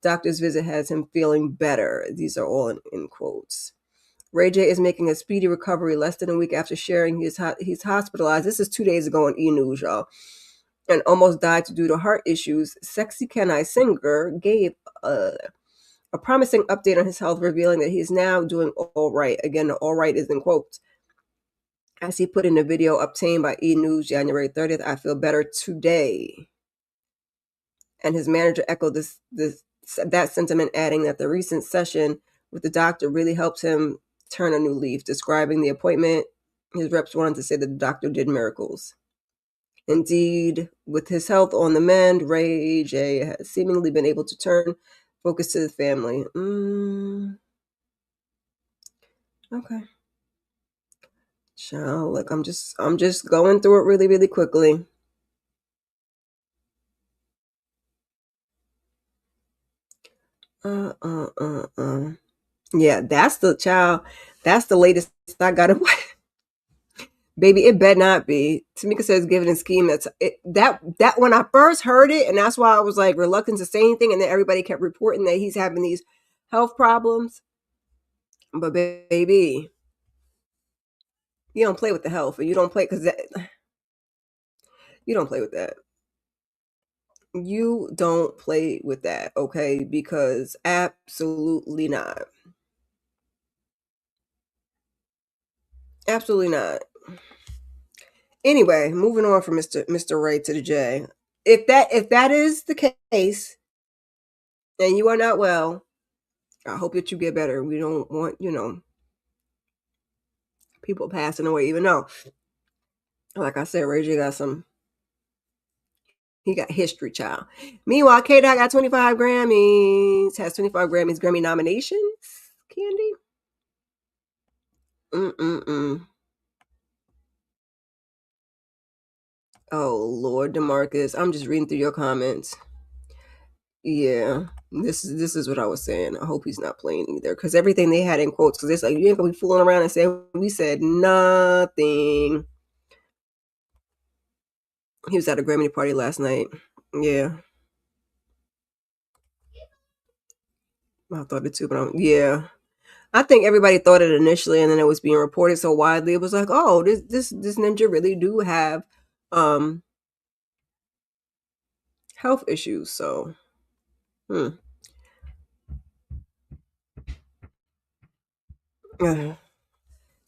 doctor's visit has him feeling better. These are all in quotes. Ray J is making a speedy recovery less than a week after sharing he's hospitalized. This is 2 days ago on E! News, y'all. and almost died due to heart issues, Sexy Can I singer gave a promising update on his health, revealing that he's now doing all right. Again, the all right is in quotes. As he put in a video obtained by E! News January 30th, I feel better today. And his manager echoed that sentiment, adding that the recent session with the doctor really helped him turn a new leaf. Describing the appointment, his reps wanted to say that the doctor did miracles. Indeed, with his health on the mend, Ray J has seemingly been able to turn focus to the family. Okay. Child, look, I'm just going through it really, really quickly. Yeah, that's the child. That's the latest I got to baby. It better not be. Tamika says, "Given a scheme." That when I first heard it, and that's why I was like reluctant to say anything, and then everybody kept reporting that he's having these health problems. But baby, you don't play with the health, and you don't play because you don't play with that. You don't play with that, okay? Because absolutely not. Absolutely not. Anyway, moving on from Mr. Ray to the J. If that is the case and you are not well, I hope that you get better. We don't want, people passing away, even though, like I said, Ray J he got history, child. Meanwhile, K-Dot got 25 Grammys, has 25 Grammys, Grammy nominations, Candy. Oh, Lord, DeMarcus. I'm just reading through your comments. Yeah, this is what I was saying. I hope he's not playing either, because everything they had in quotes. Because it's like you ain't gonna be fooling around and saying we said nothing. He was at a Grammy party last night. Yeah, I thought it too, but yeah, I think everybody thought it initially, and then it was being reported so widely. It was like, oh, this ninja really do have health issues. So,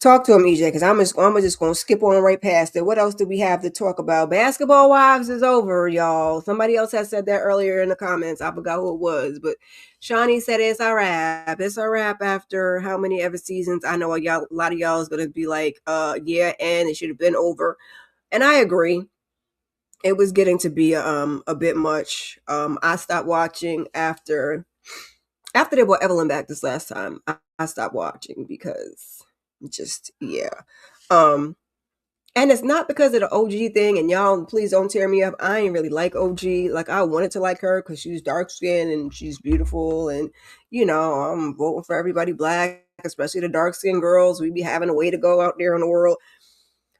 Talk to him, EJ, because I'm just gonna skip on right past it. What else do we have to talk about? Basketball Wives is over, y'all. Somebody else has said that earlier in the comments. I forgot who it was, but Shawnee said it's a wrap. It's a wrap after how many ever seasons? I know a lot of y'all is gonna be like, yeah, and it should have been over. And I agree. It was getting to be a bit much. I stopped watching after they brought Evelyn back this last time. I stopped watching because just yeah. And it's not because of the OG thing, and y'all please don't tear me up. I ain't really like OG. Like I wanted to like her because she's dark skinned and she's beautiful, and I'm voting for everybody black, especially the dark skinned girls. We be having a way to go out there in the world.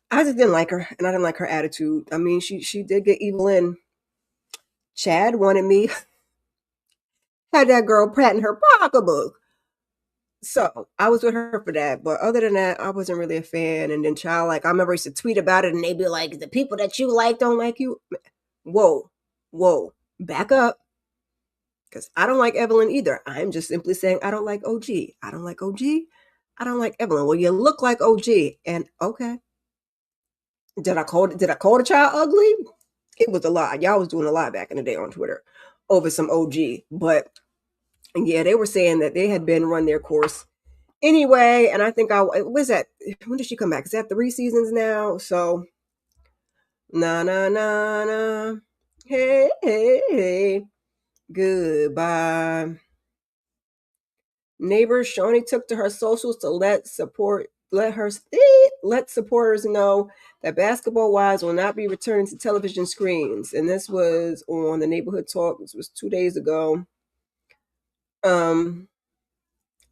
I just didn't like her, and I didn't like her attitude. I mean, she did get evil in. Chad wanted me, had that girl patting her pocketbook. So I was with her for that, but other than that, I wasn't really a fan. And then, child, like I remember I used to tweet about it, and they'd be like, "The people that you like don't like you." Whoa, back up, because I don't like Evelyn either. I'm just simply saying I don't like OG. I don't like OG. I don't like Evelyn. Well, you look like OG, and okay. Did I call the child ugly? It was a lot. Y'all was doing a lot back in the day on Twitter over some OG, but yeah, they were saying that they had been run their course anyway, and I think was that when did she come back? Is that 3 seasons now? So na hey goodbye. Neighbor Shawnee took to her socials to let supporters know that Basketball Wives will not be returning to television screens, and this was on the Neighborhood Talk. This was 2 days ago. I'm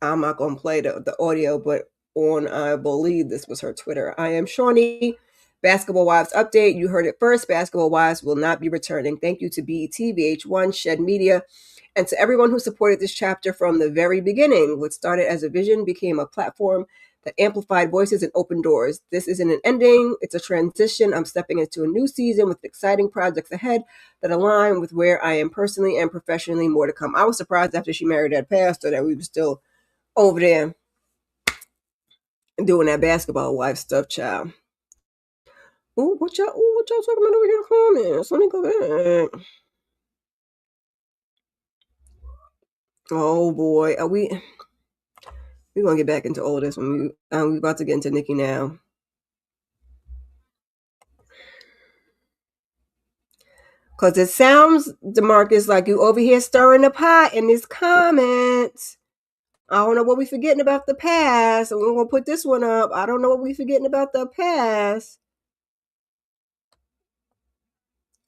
not going to play the audio, but I believe this was her Twitter. I am Shawnee. Basketball Wives update. You heard it first. Basketball Wives will not be returning. Thank you to BET, VH1, Shed Media, and to everyone who supported this chapter from the very beginning. What started as a vision became a platform that amplified voices and opened doors. This isn't an ending, it's a transition. I'm stepping into a new season with exciting projects ahead that align with where I am personally and professionally. More to come. I was surprised after she married that pastor that we were still over there doing that basketball wife stuff, child. What y'all talking about over here in the comments? Let me go back. Oh boy, are we gonna get back into all this when we about to get into Nikki now. Cause it sounds, DeMarcus, like you over here stirring the pot in these comments. I don't know what we forgetting about the past. And we're gonna put this one up. I don't know what we forgetting about the past.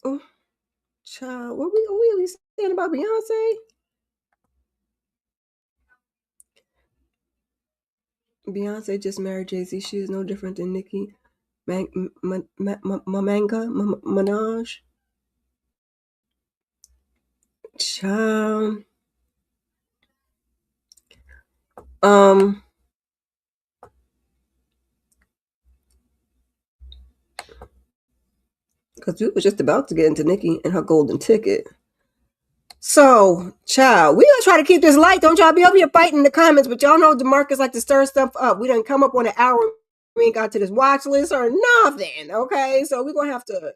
Oh, child, what we saying about Beyonce? Beyonce just married Jay-Z. She is no different than Nicki Minaj. Child. Because we was just about to get into Nikki and her golden ticket. So, child, we gonna try to keep this light. Don't y'all be over here fighting in the comments, but y'all know DeMarcus like to stir stuff up. We done come up on an hour. We ain't got to this watch list or nothing. Okay, so we're gonna have to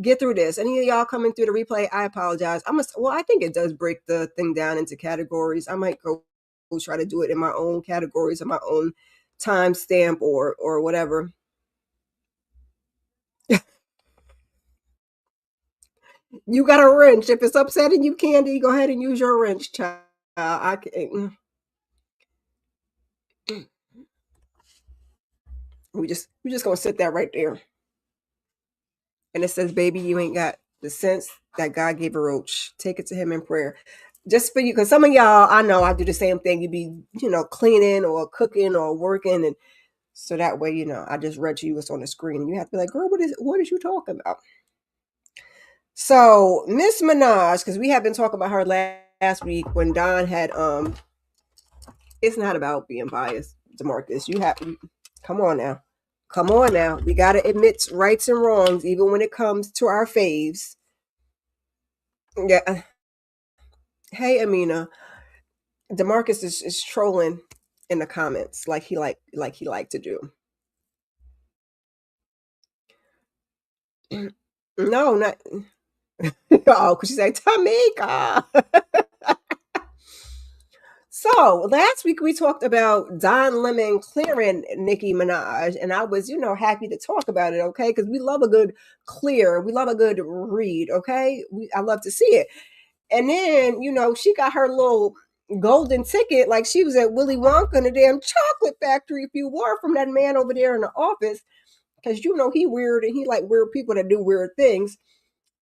get through this. Any of y'all coming through the replay, I apologize. I think it does break the thing down into categories. I might go try to do it in my own categories, in my own timestamp or whatever. You got a wrench. If it's upsetting you, Candy, go ahead and use your wrench, child. I can't. We just gonna sit that right there. And it says, baby, you ain't got the sense that God gave a roach. Take it to him in prayer. Just for you, because some of y'all, I know I do the same thing. You be, cleaning or cooking or working, and so that way, I just read to you what's on the screen. And you have to be like, girl, what is you talking about? So Miss Minaj, because we have been talking about her last week when Don had it's not about being biased, DeMarcus. Come on now. Come on now. We gotta admit rights and wrongs, even when it comes to our faves. Yeah. Hey Amina. DeMarcus is trolling in the comments like he liked to do. No, not oh, because she said Tamika. So last week we talked about Don Lemon clearing Nicki Minaj, and I was, happy to talk about it, okay? Because we love a good clear, we love a good read, okay? I love to see it. And then, she got her little golden ticket, like she was at Willy Wonka in the damn chocolate factory, if you were, from that man over there in the office, because he weird and he like weird people that do weird things.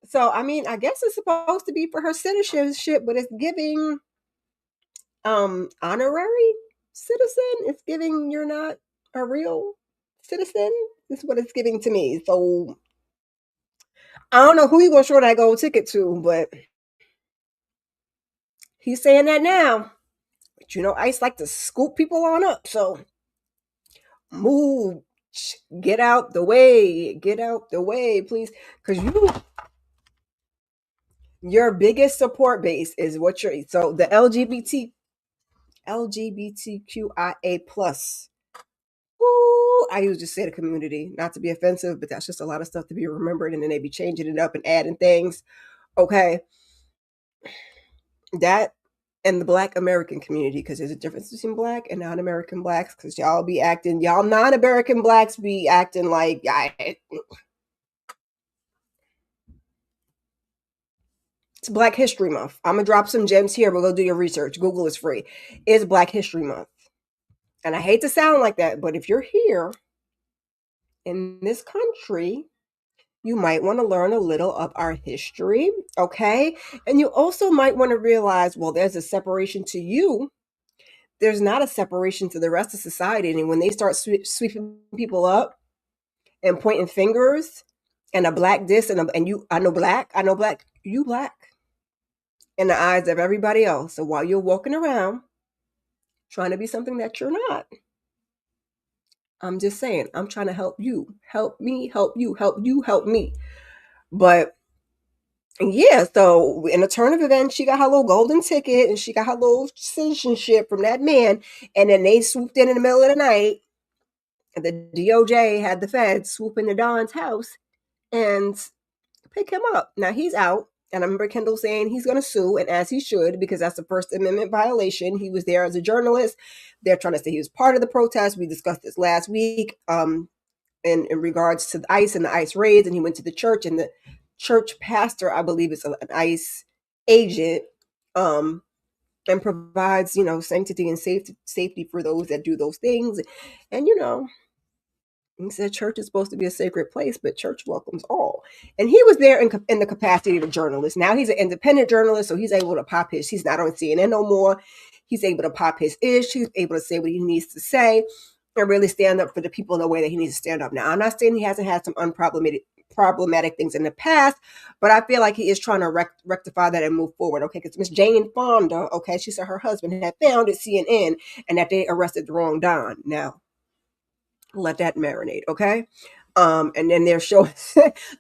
So I mean, I guess it's supposed to be for her citizenship, but it's giving honorary citizen. It's giving you're not a real citizen. Is what it's giving to me. So I don't know who you gonna show that gold ticket to, but he's saying that now. But Ice like to scoop people on up. So move, get out the way, please, because your biggest support base is what you're. So the LGBTQIA plus. Ooh, I usually say the community, not to be offensive, but that's just a lot of stuff to be remembered, and then they be changing it up and adding things. Okay, that and the Black American community, because there's a difference between Black and non-American Blacks. Because y'all non-American Blacks be acting like it's Black History Month. I'm gonna drop some gems here, but go do your research. Google is free. It's Black History Month, and I hate to sound like that, but if you're here in this country, you might want to learn a little of our history, okay? And you also might want to realize, well, there's a separation to you. There's not a separation to the rest of society. And when they start sweeping people up and pointing fingers and a black this and you, I know black, you black in the eyes of everybody else. So while you're walking around trying to be something that you're not, I'm just saying, I'm trying to help you. Help me, help you, help you, help me. But yeah, so in a turn of events, she got her little golden ticket and she got her little citizenship from that man. And then they swooped in the middle of the night. And the DOJ had the feds swoop into Don's house and pick him up. Now he's out. And I remember Kendall saying he's going to sue, and as he should, because that's a First Amendment violation. He was there as a journalist. They're trying to say he was part of the protest. We discussed this last week. In regards to the ICE and the ICE raids, and he went to the church, and the church pastor, I believe, is an ICE agent, and provides, sanctity and safety for those that do those things. And he said church is supposed to be a sacred place, but church welcomes all. And he was there in the capacity of a journalist. Now he's an independent journalist, so he's able to pop his. He's not on CNN no more. He's able to pop his ish. He's able to say what he needs to say and really stand up for the people in the way that he needs to stand up. Now, I'm not saying he hasn't had some problematic things in the past, but I feel like he is trying to rectify that and move forward. Okay, because Miss Jane Fonda, okay, she said her husband had found at CNN and that they arrested the wrong Don. Now, let that marinate, okay? And then they're showing.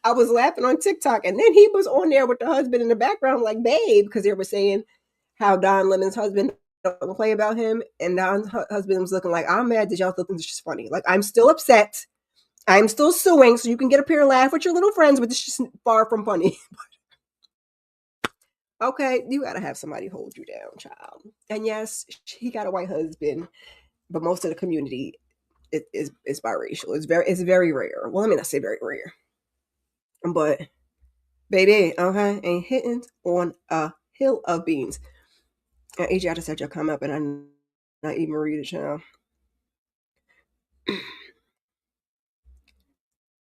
I was laughing on TikTok, and then he was on there with the husband in the background, like babe, because they were saying how Don Lemon's husband don't play about him, and Don's husband was looking like, I'm mad that y'all think this is just funny. Like, I'm still upset. I'm still suing, so you can get up here and laugh with your little friends, but it's just far from funny. Okay, you gotta have somebody hold you down, child. And yes, he got a white husband, but most of the community is biracial. It's very rare. Well, I mean, I say very rare, but baby, okay, ain't hitting on a hill of beans. And AJ, I just had you come up, and I'm not even read it, child.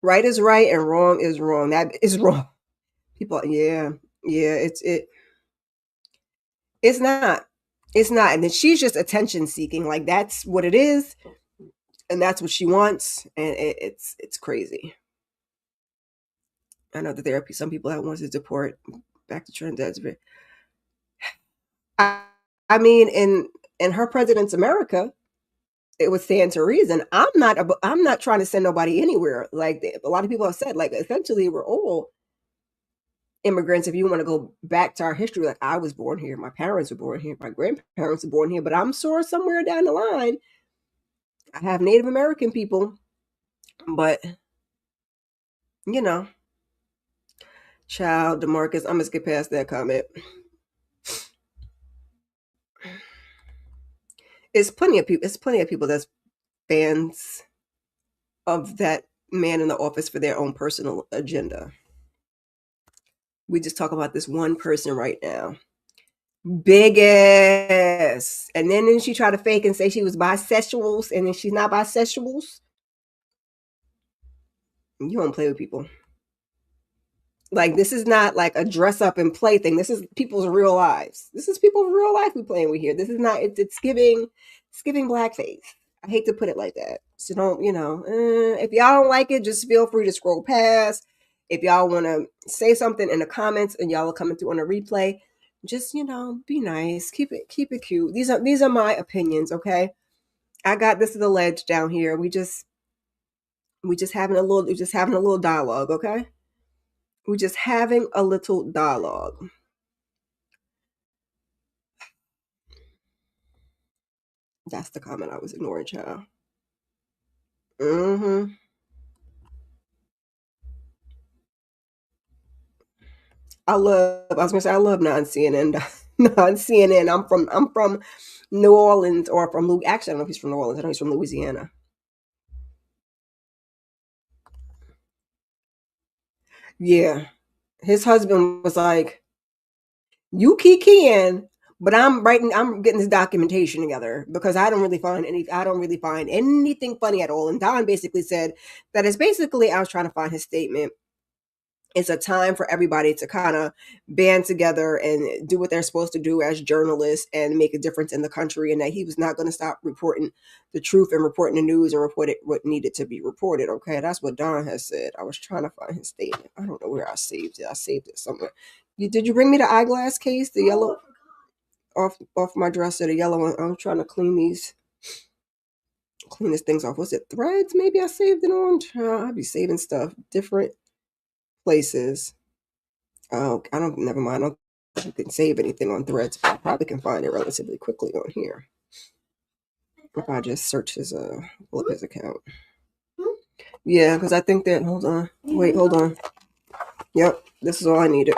Right is right and wrong is wrong. That is wrong. People, yeah, yeah, it's not. It's not. And then she's just attention seeking. Like that's what it is. And that's what she wants. And it's crazy. I know that there are some people that want to deport back to Trinidad. I, I mean, in her president's America, it would stand to reason. I'm not trying to send nobody anywhere. Like a lot of people have said, like essentially we're all immigrants. If you want to go back to our history, like I was born here, my parents were born here, my grandparents were born here, but I'm sure somewhere down the line I have Native American people. But you know, child Demarcus, I'm just get past that comment. It's plenty of people. It's plenty of people that's fans of that man in the office for their own personal agenda. We just talk about this one person right now. Biggest. And then she tried to fake and say she was bisexuals, and then she's not bisexuals. You don't play with people. Like this is not like a dress up and play thing. This is people's real lives. This is people's real life we playing with here. This is not. It's giving blackface. I hate to put it like that. So don't if y'all don't like it, just feel free to scroll past. If y'all want to say something in the comments and y'all are coming through on a replay, just be nice. Keep it cute. These are my opinions. Okay, I got this to the ledge down here. We just having a little dialogue. Okay. We're just having a little dialogue. That's the comment I was ignoring, child. Mm-hmm. I love non-CNN. Non-CNN. I'm from New Orleans or from actually I don't know if he's from New Orleans. I know he's from Louisiana. Yeah. His husband was like, you keep keying, but I'm getting this documentation together because I don't really find anything funny at all. And Don basically said that it's basically I was trying to find his statement. It's a time for everybody to kind of band together and do what they're supposed to do as journalists and make a difference in the country, and that he was not going to stop reporting the truth and reporting the news and reporting what needed to be reported. Okay, that's what Don has said. I was trying to find his statement. I don't know where I saved it. I saved it somewhere. Did you bring me the eyeglass case, the yellow off my dresser, the yellow one? I'm trying to clean these clean this things off. Was it Threads? Maybe I saved it on. I'll be saving stuff different places. Oh, I don't. Never mind. I don't think you can save anything on Threads. But I probably can find it relatively quickly on here if I just search his pull up his account. Yeah, because I think that. Hold on. Wait. Hold on. Yep. This is all I needed.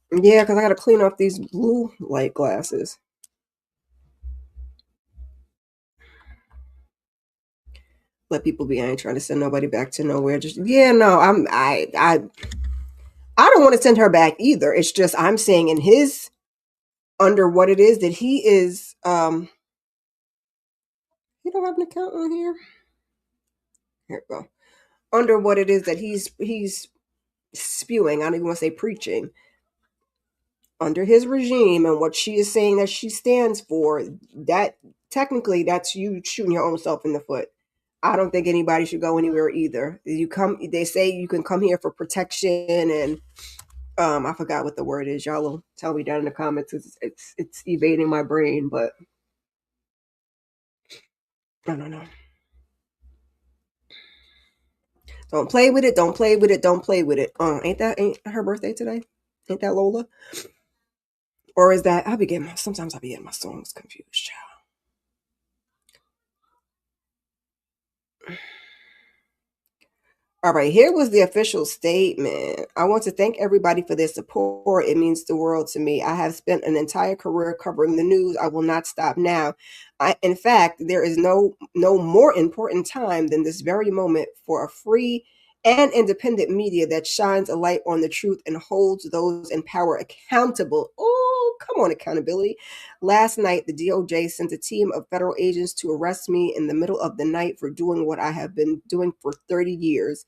Yeah, because I got to clean off these blue light glasses. Let people be. I ain't trying to send nobody back to nowhere. Just yeah, no. I don't want to send her back either. It's just I'm saying in his under what it is that he is. You don't have an account on here. Here we go. Under what it is that he's spewing. I don't even want to say preaching. Under his regime and what she is saying that she stands for, that technically that's you shooting your own self in the foot. I don't think anybody should go anywhere either. You come, they say you can come here for protection and I forgot what the word is. Y'all will tell me down in the comments. It's evading my brain, but I don't know. Don't play with it. Don't play with it. Don't play with it. Ain't her birthday today? Ain't that Lola? Or is that sometimes I be getting my songs confused, child. All right, here was the official statement. I want to thank everybody for their support. It means the world to me. I have spent an entire career covering the news. I will not stop now. In fact, there is no more important time than this very moment for a free and independent media that shines a light on the truth and holds those in power accountable. Oh, come on, accountability. Last night, the DOJ sent a team of federal agents to arrest me in the middle of the night for doing what I have been doing for 30 years.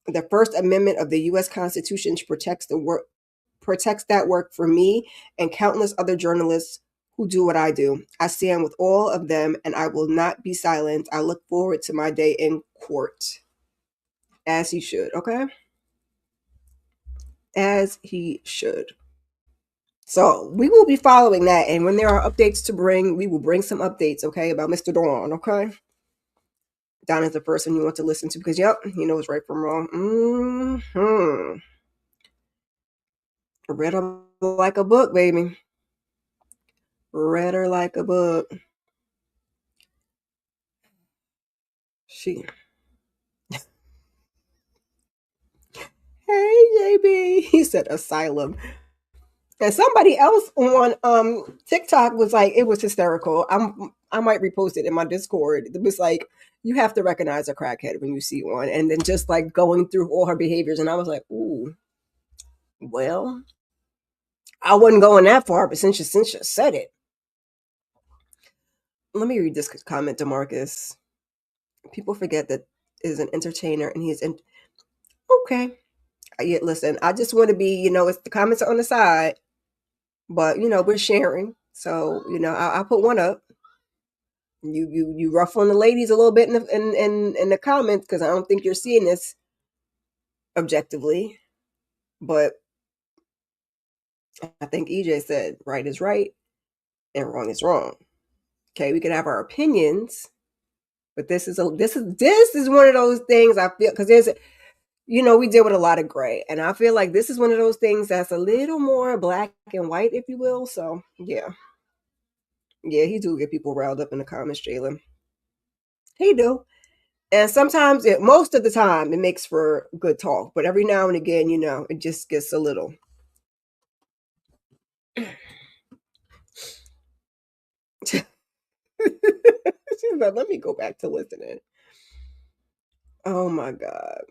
The First Amendment of the U.S. Constitution protects that work for me and countless other journalists who do what I do. I stand with all of them, and I will not be silent. I look forward to my day in court, as he should. Okay, as he should. So we will be following that, and when there are updates to bring, we will bring some updates. Okay, about Mr. Dawn. Okay. Don is the person you want to listen to because, yep, he knows right from wrong. Read her like a book, baby. Read her like a book. She. Hey, JB. He said asylum. And somebody else on TikTok was like, it was hysterical. I might repost it in my Discord. It was like, you have to recognize a crackhead when you see one, and then just like going through all her behaviors, and I was like, ooh, well, I wasn't going that far, but since you said it, let me read this comment to Marcus. People forget that is an entertainer, and he's in. Okay, yeah, listen, I just want to be, it's the comments are on the side, but we're sharing, so I'll put one up. You ruffling the ladies a little bit in the comments because I don't think you're seeing this objectively, but I think EJ said right is right and wrong is wrong. Okay, we can have our opinions, but this is one of those things I feel because there's we deal with a lot of gray, and I feel like this is one of those things that's a little more black and white, if you will. So yeah, he do get people riled up in the comments, Jalen. He do. And sometimes, most of the time, it makes for good talk. But every now and again, it just gets a little. She's like, let me go back to listening. Oh my God.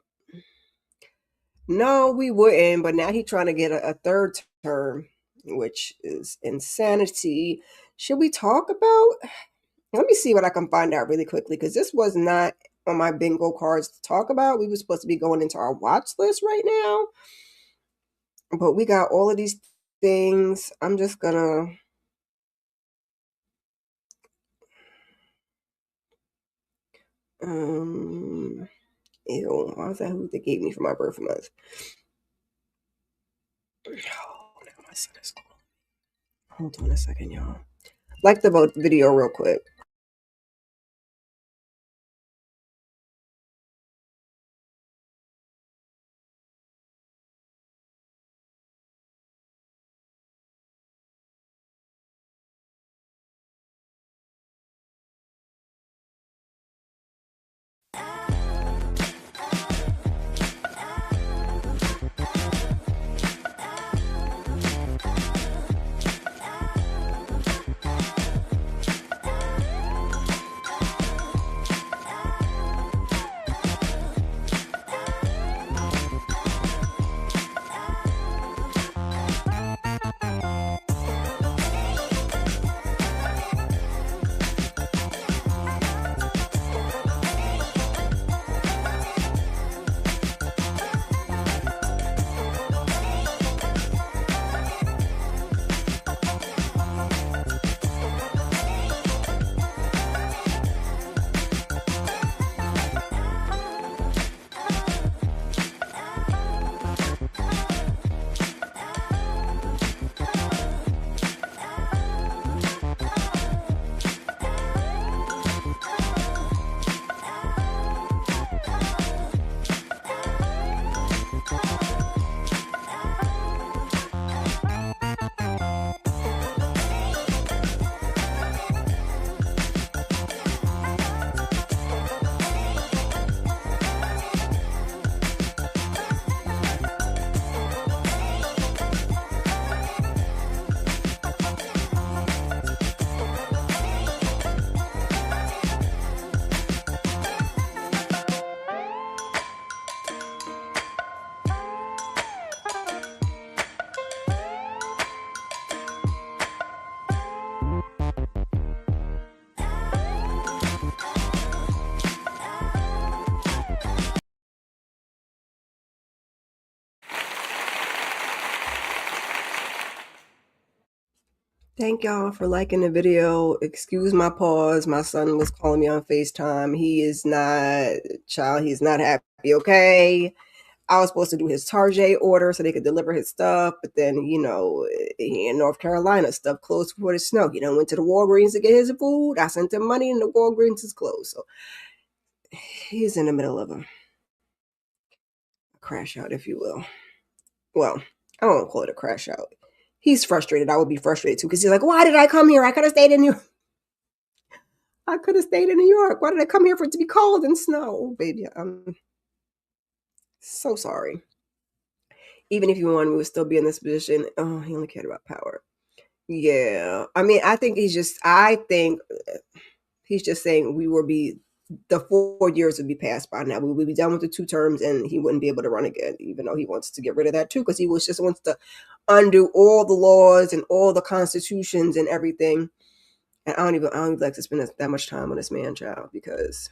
No, we wouldn't. But now he's trying to get a third term, which is insanity. Should we talk about? Let me see what I can find out really quickly because this was not on my bingo cards to talk about. We were supposed to be going into our watch list right now. But we got all of these things. I'm just gonna ew, why was that who they gave me for my birth month? Oh, now my son is calling. Hold on a second, y'all. Like the video real quick. Thank y'all for liking the video. Excuse my pause. My son was calling me on FaceTime. He is not, child, he's not happy, okay? I was supposed to do his Target order so they could deliver his stuff, but then, he in North Carolina, stuff closed before the snow. He done went to the Walgreens to get his food. I sent him money and the Walgreens is closed. So he's in the middle of a crash out, if you will. Well, I won't call it a crash out. He's frustrated. I would be frustrated too because he's like, why did I come here? I could have stayed in New York. I could have stayed in New York. Why did I come here for it to be cold and snow? Oh, baby, I'm so sorry. Even if you won, we would still be in this position. Oh, he only cared about power. Yeah. I mean, I think he's just saying we will be, the 4 years would be passed by now. We would be done with the 2 terms and he wouldn't be able to run again, even though he wants to get rid of that too, because he just wants to undo all the laws and all the constitutions and everything. And I don't even like to spend that much time on this man child because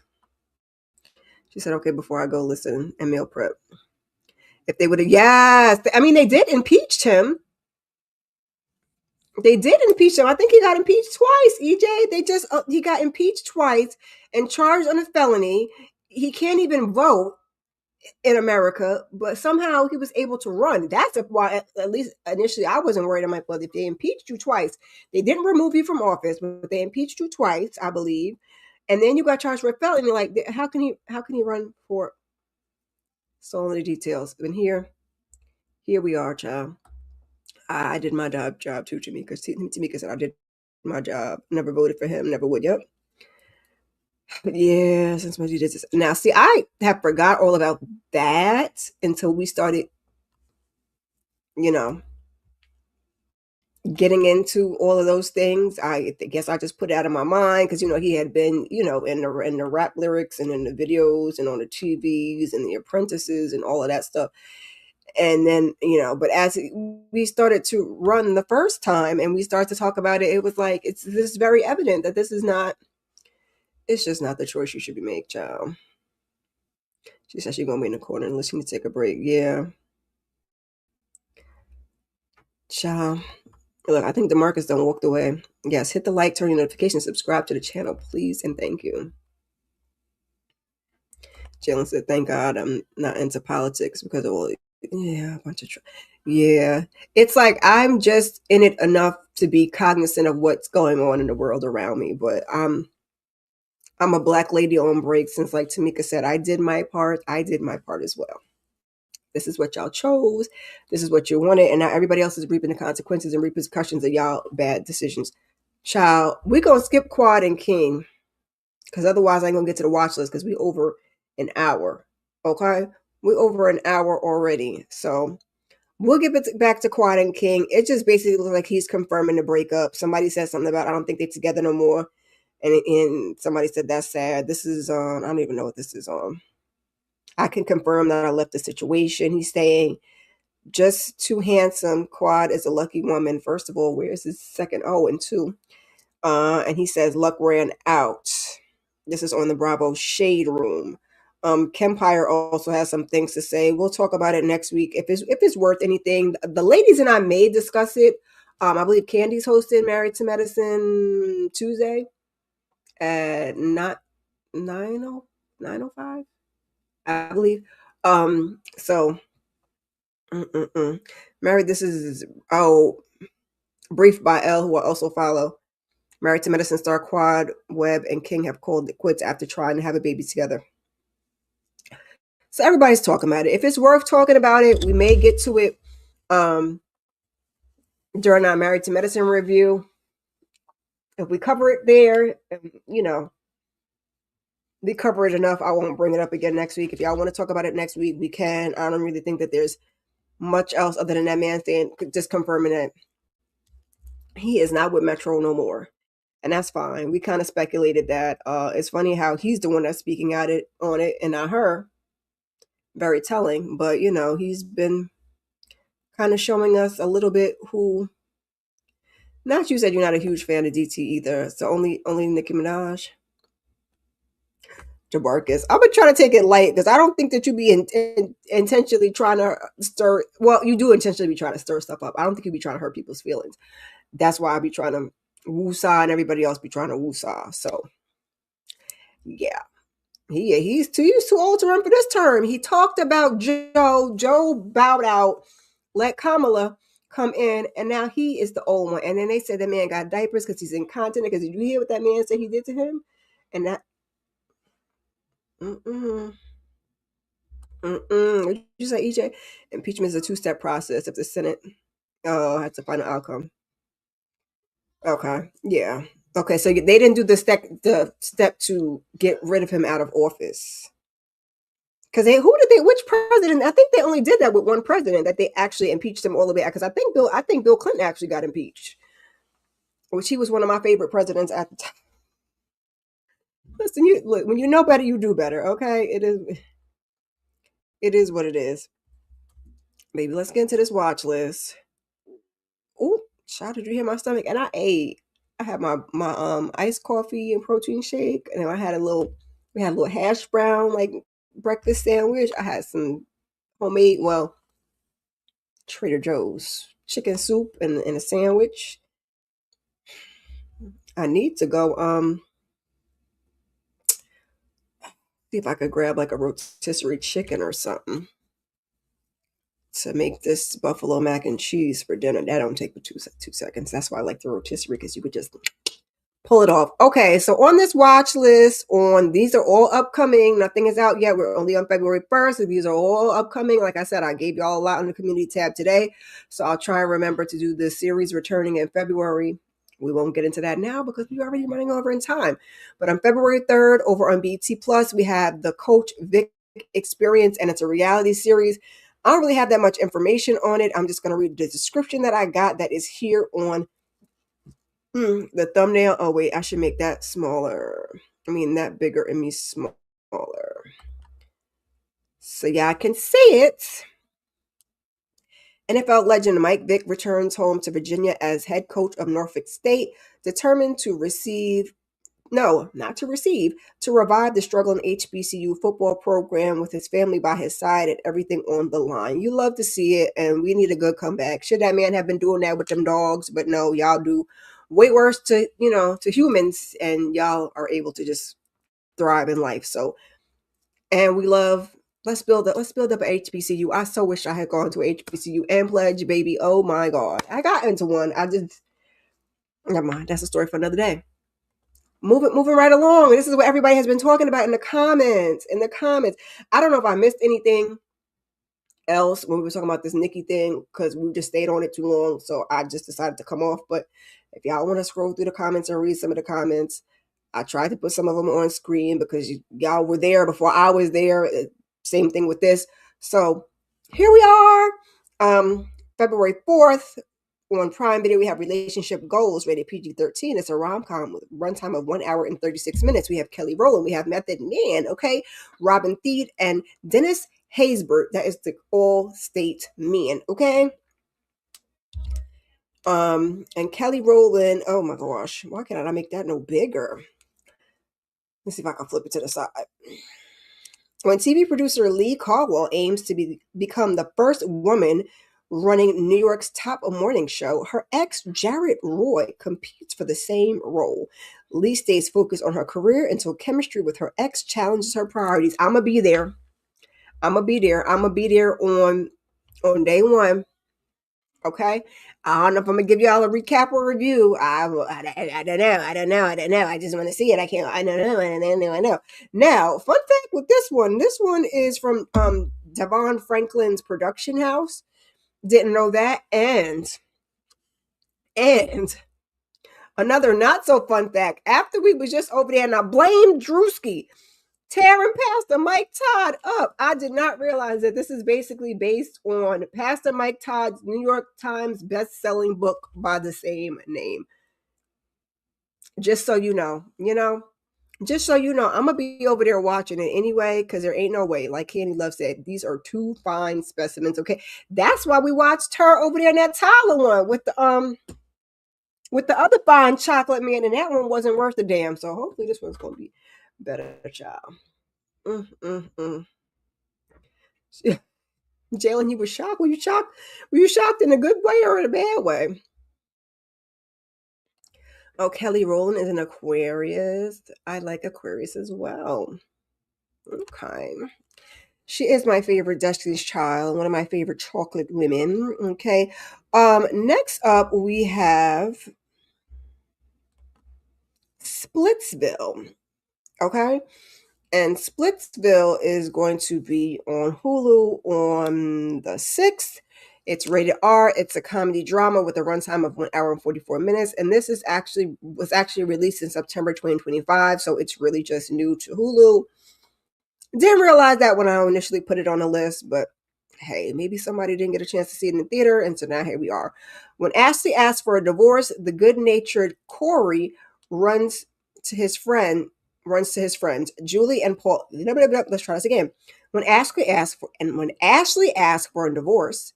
she said, okay, before I go listen and meal prep. If they would have, yes. I mean, they did impeach him. They did impeach him. I think he got impeached twice, EJ. He got impeached twice and charged on a felony. He can't even vote in America, but somehow he was able to run. That's why, at least initially, I wasn't worried. I'm like, well, if they impeached you twice, they didn't remove you from office, but they impeached you twice, I believe, and then you got charged for a felony. Like, how can he run for so many details? And here we are, child. I did my job too, Tamika said I did my job. Never voted for him. Never would. Yep. But yeah, since my did this. Now, see, I have forgot all about that until we started, getting into all of those things. I guess I just put it out of my mind because he had been in the rap lyrics and in the videos and on the TVs and the apprentices and all of that stuff. And then but as we started to run the first time and we started to talk about it, it was like this is very evident that this is not. It's just not the choice you should be making, child. She said she's gonna be in the corner and listening to take a break. Yeah, child. Look, I think DeMarcus done walked away. Yes, hit the like, turn your notifications, subscribe to the channel, please, and thank you. Jalen said, thank God I'm not into politics because of all Yeah, a bunch of yeah. It's like I'm just in it enough to be cognizant of what's going on in the world around me, but I'm a black lady on break since, like Tamika said, I did my part. I did my part as well. This is what y'all chose. This is what you wanted, and now everybody else is reaping the consequences and repercussions of y'all bad decisions. Child, we gonna skip Quad and King because otherwise I ain't gonna get to the watch list because we over an hour. Okay, we over an hour already, so we'll give it back to Quad and King. It just basically looks like he's confirming the breakup. Somebody said something about I don't think they're together no more, and somebody said that's sad. This is on. I don't even know what this is on. I can confirm that I left the situation. He's saying just too handsome. Quad is a lucky woman. First of all, where's his second? Oh, and two. And he says luck ran out. This is on the Bravo Shade Room. Kempire also has some things to say. We'll talk about it next week if it's worth anything. The ladies and I may discuss it. I believe Candy's hosting Married to Medicine Tuesday at not 9:05, I believe. So Married. This is briefed by L, who will also follow. Married to Medicine star Quad, Webb, and King have called it quits after trying to have a baby together. So everybody's talking about it. If it's worth talking about it, we may get to it during our Married to Medicine review. If we cover it there, we cover it enough, I won't bring it up again next week. If y'all want to talk about it next week, we can. I don't really think that there's much else other than that man saying, just confirming that he is not with Metro no more. And that's fine. We kind of speculated that. It's funny how he's the one that's speaking at it on it and not her. Very telling, but he's been kind of showing us a little bit who. Not you said you're not a huge fan of DT either. So only Nicki Minaj. Jabarkis. I'm gonna try to take it light because I don't think that you be intentionally trying to stir. Well, you do intentionally be trying to stir stuff up. I don't think you be trying to hurt people's feelings. That's why I be trying to woo-saw and everybody else be trying to woo-saw. So yeah. He's too old to run for this term. He talked about Joe. Joe bowed out, let Kamala come in, and now he is the old one. And then they said the man got diapers because he's incontinent. Because did you hear what that man said he did to him? And that, what did you say, EJ? Impeachment is a two-step process. If the Senate has the final outcome. Okay, yeah. Okay, so they didn't do the step to get rid of him out of office. Because which president? I think they only did that with one president that they actually impeached him all the way out. Because I think Bill Clinton actually got impeached, which he was one of my favorite presidents at the time. Listen, look, when you know better, you do better. Okay, it is what it is. Baby, let's get into this watch list. Oh, child, did you hear my stomach? And I ate. I had my iced coffee and protein shake, and then we had a little hash brown like breakfast sandwich. I had some homemade, well, Trader Joe's chicken soup and a sandwich. I need to go see if I could grab like a rotisserie chicken or something to make this buffalo mac and cheese for dinner. That don't take but 2 seconds. That's why I like the rotisserie, because you could just pull it off. Okay, so on this watch list, these are all upcoming. Nothing is out yet. We're only on February 1st. So these are all upcoming. Like I said, I gave y'all a lot on the community tab today. So I'll try and remember to do the series returning in February. We won't get into that now because we're already running over in time. But on February 3rd, over on BT Plus, we have the Coach Vic Experience, and it's a reality series. I don't really have that much information on it. I'm just going to read the description that I got that is here on the thumbnail. Oh, wait, I should make that smaller. I mean, that bigger and me smaller. So, yeah, I can see it. NFL legend Mike Vick returns home to Virginia as head coach of Norfolk State, determined to revive the struggling HBCU football program with his family by his side and everything on the line. You love to see it, and we need a good comeback. Should that man have been doing that with them dogs? But no, y'all do way worse to humans, and y'all are able to just thrive in life. So, and we love Let's build up a HBCU. I so wish I had gone to a HBCU and pledge, baby. Oh my God. I got into one. I just never mind. That's a story for another day. Moving right along. This is what everybody has been talking about in the comments. In the comments. I don't know if I missed anything else when we were talking about this Nikki thing because we just stayed on it too long. So I just decided to come off. But if y'all want to scroll through the comments and read some of the comments, I tried to put some of them on screen because y'all were there before I was there. Same thing with this. So here we are. February 4th on Prime Video, we have Relationship Goals rated PG-13. It's a rom-com with a runtime of 1 hour and 36 minutes. We have Kelly Rowland. We have Method Man, okay? Robin Thede and Dennis Haysbert. That is the All-State Man, okay? And Kelly Rowland, oh my gosh, why can't I make that no bigger? Let's see if I can flip it to the side. When TV producer Lee Caldwell aims to become the first woman running New York's top morning show, her ex Jared Roy competes for the same role. Lee stays focused on her career until chemistry with her ex challenges her priorities. I'ma be there. I'ma be there on day one. Okay, I don't know if I'm gonna give y'all a recap or review. I don't know. I just want to see it. I can't. I don't know. Now, fun fact with this one. This one is from Devon Franklin's production house. Didn't know that. And another not so fun fact. After we was just over there, and I blame Drewski tearing Pastor Mike Todd up. I did not realize that this is basically based on Pastor Mike Todd's New York Times best-selling book by the same name. Just so you know, just so you know, I'm going to be over there watching it anyway because there ain't no way. Like Candy Love said, these are two fine specimens, okay? That's why we watched her over there in that Tyler one with the other fine chocolate man, and that one wasn't worth a damn. So hopefully this one's going to be better, child. Jalen, you were shocked. Were you shocked? Were you shocked in a good way or in a bad way? Oh, Kelly Rowland is an Aquarius. I like Aquarius as well. Okay. She is my favorite Destiny's Child, one of my favorite chocolate women. Okay. Next up we have Splitsville. Okay. And Splitsville is going to be on Hulu on the 6th. It's rated R. It's a comedy drama with a runtime of 1 hour and 44 minutes. And this was actually released in September 2025. So it's really just new to Hulu. Didn't realize that when I initially put it on the list, but hey, maybe somebody didn't get a chance to see it in the theater. And so now here we are. When Ashley asks for a divorce, the good-natured Corey runs to his friends, Julie and Paul. Let's try this again. When Ashley asks for a divorce,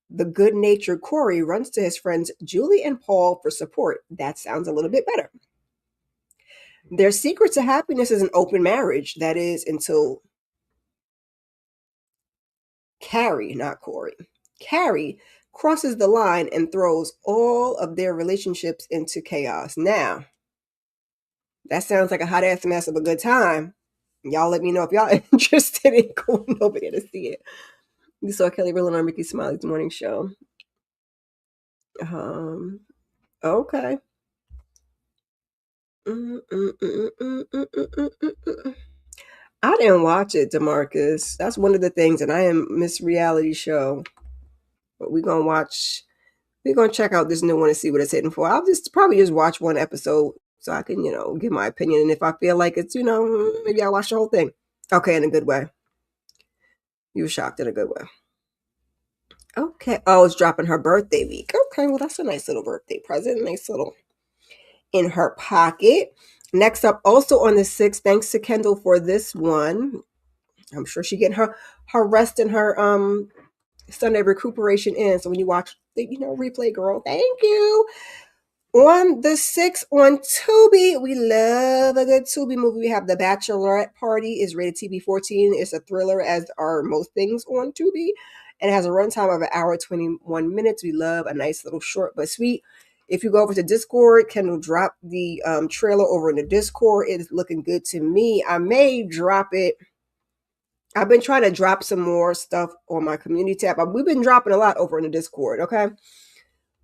the good-natured Corey runs to his friends Julie and Paul for support. That sounds a little bit better. Their secret to happiness is an open marriage. That is until Carrie, not Corey. Carrie crosses the line and throws all of their relationships into chaos. Now, that sounds like a hot ass mess of a good time. Y'all let me know if y'all interested in going over there to see it. You saw Kelly Rowland on Ricky Smiley's morning show. Okay. I didn't watch it, DeMarcus. That's one of the things, and I am Miss Reality Show. But we're gonna check out this new one and see what it's hitting for. I'll probably just watch one episode so I can, give my opinion. And if I feel like it's, maybe I'll watch the whole thing. Okay, in a good way. You were shocked in a good way. Okay. Oh, it's dropping her birthday week. Okay, well, that's a nice little birthday present. Nice little in her pocket. Next up, also on the 6th, thanks to Kendall for this one. I'm sure she getting her rest and her Sunday recuperation in. So when you watch the, replay, girl, thank you. On the 6th on Tubi, we love a good Tubi movie. We have The Bachelorette Party. Is rated TV 14. It's a thriller, as are most things on Tubi. And it has a runtime of 1 hour 21 minutes. We love a nice little short but sweet. If you go over to Discord, Kendall drop the trailer over in the Discord. It is looking good to me. I may drop it I've been trying to drop some more stuff on my community tab. We've been dropping a lot over in the Discord, okay?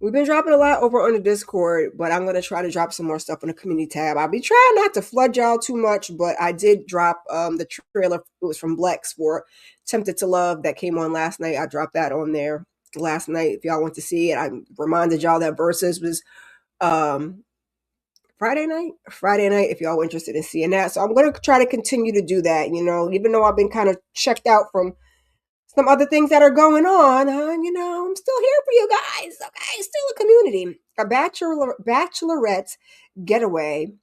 We've been dropping a lot over on the Discord, but I'm going to try to drop some more stuff on the community tab. I'll be trying not to flood y'all too much, but I did drop the trailer. It was from Blex for Tempted to Love that came on last night. I dropped that on there last night. If y'all want to see it, I reminded y'all that Versus was um, Friday night. Friday night, if y'all were interested in seeing that. So I'm going to try to continue to do that, even though I've been kind of checked out from some other things that are going on, I'm still here for you guys. Okay, still a community. A bachelorette getaway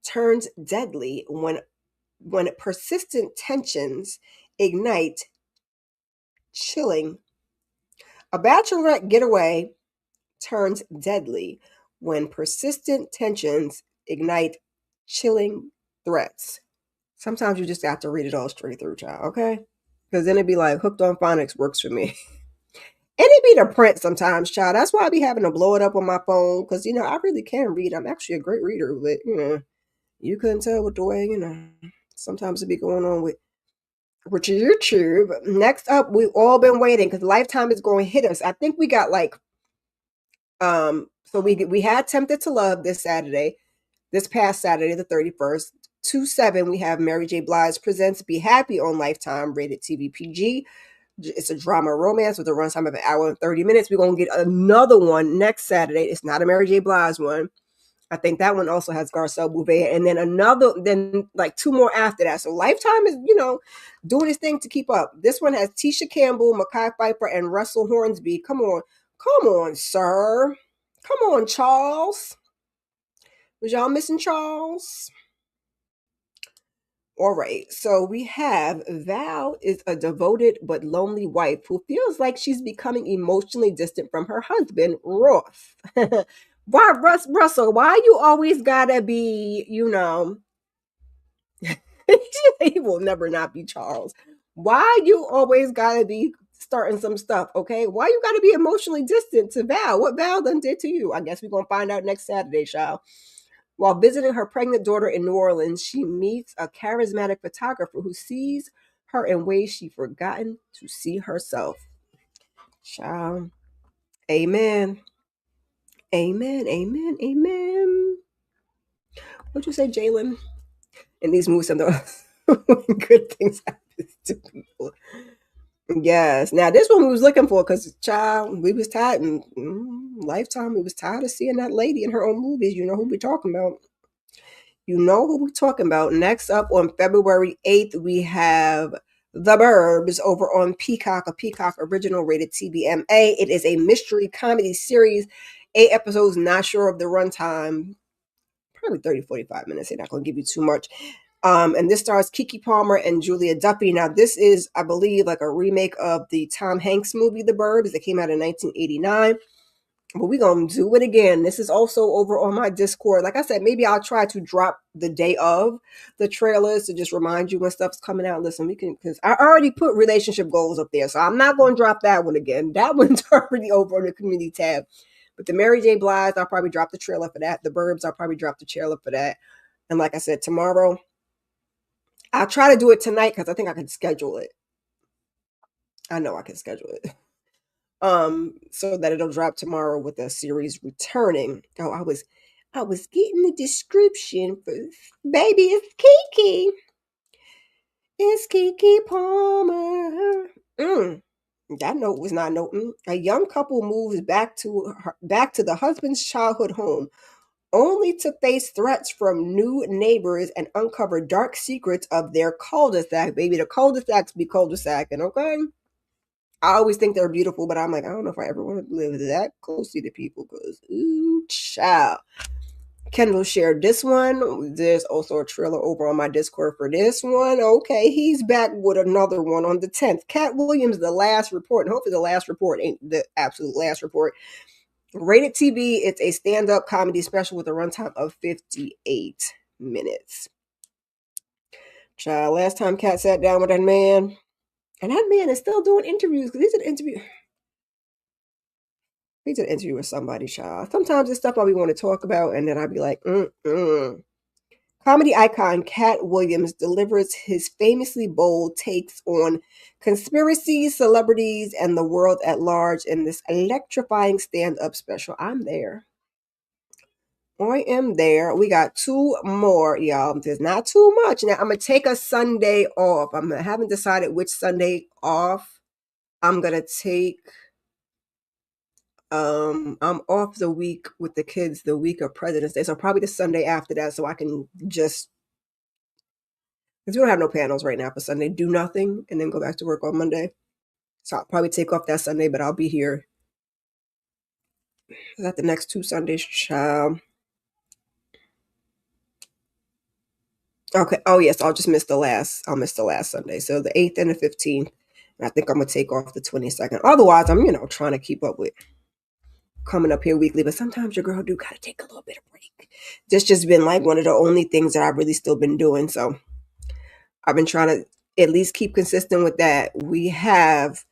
turns deadly when persistent tensions ignite chilling. A bachelorette getaway turns deadly when persistent tensions ignite chilling threats. Sometimes you just have to read it all straight through, child, okay? Because then it'd be like Hooked on Phonics works for me. And it be the print sometimes, child. That's why I be having to blow it up on my phone. Because, I really can read. I'm actually a great reader. But, you couldn't tell with the way, sometimes it be going on with YouTube. Next up, we've all been waiting because Lifetime is going to hit us. I think we got so we had Tempted to Love this past Saturday, the 31st. 2/7, we have Mary J. Blige presents Be Happy on Lifetime, rated TV PG. It's a drama romance with a runtime of 1 hour and 30 minutes. We're going to get another one next Saturday. It's not a Mary J. Blige one. I think that one also has Garcelle Bouvet. And then like 2 more after that. So Lifetime is, doing his thing to keep up. This one has Tisha Campbell, Mekhi Phifer, and Russell Hornsby. Come on, sir. Come on, Charles. Was y'all missing Charles? All right, so we have Val is a devoted but lonely wife who feels like she's becoming emotionally distant from her husband, Ross. Why, Russell, why you always gotta be, he will never not be Charles. Why you always gotta be starting some stuff, okay? Why you gotta be emotionally distant to Val? What Val done did to you? I guess we're gonna find out next Saturday, child. While visiting her pregnant daughter in New Orleans, she meets a charismatic photographer who sees her in ways she'd forgotten to see herself. Child. Amen. Amen. Amen. Amen. What'd you say, Jalen? In these movies, sometimes good things happen to people. Yes. Now, this one we was looking for because, child, we was tired. Lifetime, we was tired of seeing that lady in her own movies. You know who we talking about. You know who we're talking about. Next up on February 8th, we have The Burbs over on Peacock, a Peacock original rated TVMA. It is a mystery comedy series, 8 episodes, not sure of the runtime. Probably 30, 45 minutes. They're not going to give you too much. And this stars Keke Palmer and Julia Duffy. Now, this is, I believe, like a remake of the Tom Hanks movie, The Burbs, that came out in 1989. But we're going to do it again. This is also over on my Discord. Like I said, maybe I'll try to drop the day of the trailers to just remind you when stuff's coming out. Listen, we can, because I already put relationship goals up there. So I'm not going to drop that one again. That one's already over on the community tab. But the Mary J. Blige, I'll probably drop the trailer for that. The Burbs, I'll probably drop the trailer for that. And like I said, tomorrow, I'll try to do it tonight because I think I can schedule it. I know I can schedule it. So that it'll drop tomorrow with the series returning. Oh, I was getting the description for baby. It's Keke. It's Keke Palmer. That note was not noting. A young couple moves back to the husband's childhood home, only to face threats from new neighbors and uncover dark secrets of their cul-de-sac. Baby, the cul-de-sacs be cul-de-sacing, okay? I always think they're beautiful, but I'm like, I don't know if I ever want to live that closely to people because, ooh, child. Kendall shared this one. There's also a trailer over on my Discord for this one. Okay, he's back with another one on the 10th. Cat Williams, The Last Report. And hopefully the last report ain't the absolute last report. Rated TV, it's a stand-up comedy special with a runtime of 58 minutes. Child, last time Cat sat down with that man, and that man is still doing interviews because he's an interview. He did an interview with somebody, child. Sometimes it's stuff I be want to talk about, and then I'd be like, Come Comedy icon Cat Williams delivers his famously bold takes on conspiracies, celebrities, and the world at large in this electrifying stand up special. I'm there. I am there. We got two more, y'all. There's not too much. Now, I'm going to take a Sunday off. I haven't decided which Sunday off I'm going to take. I'm off the week with the kids, the week of President's Day. So probably the Sunday after that, so I can just, because we don't have no panels right now for Sunday, do nothing and then go back to work on Monday. So I'll probably take off that Sunday, but I'll be here. Is that the next two Sundays, child? Okay. Oh yes, I'll just miss the last. I'll miss the last Sunday. So the 8th and the 15th. And I think I'm gonna take off the 22nd. Otherwise, I'm trying to keep up with coming up here weekly. But sometimes your girl do gotta take a little bit of break. This just been like one of the only things that I've really still been doing. So I've been trying to at least keep consistent with that. We have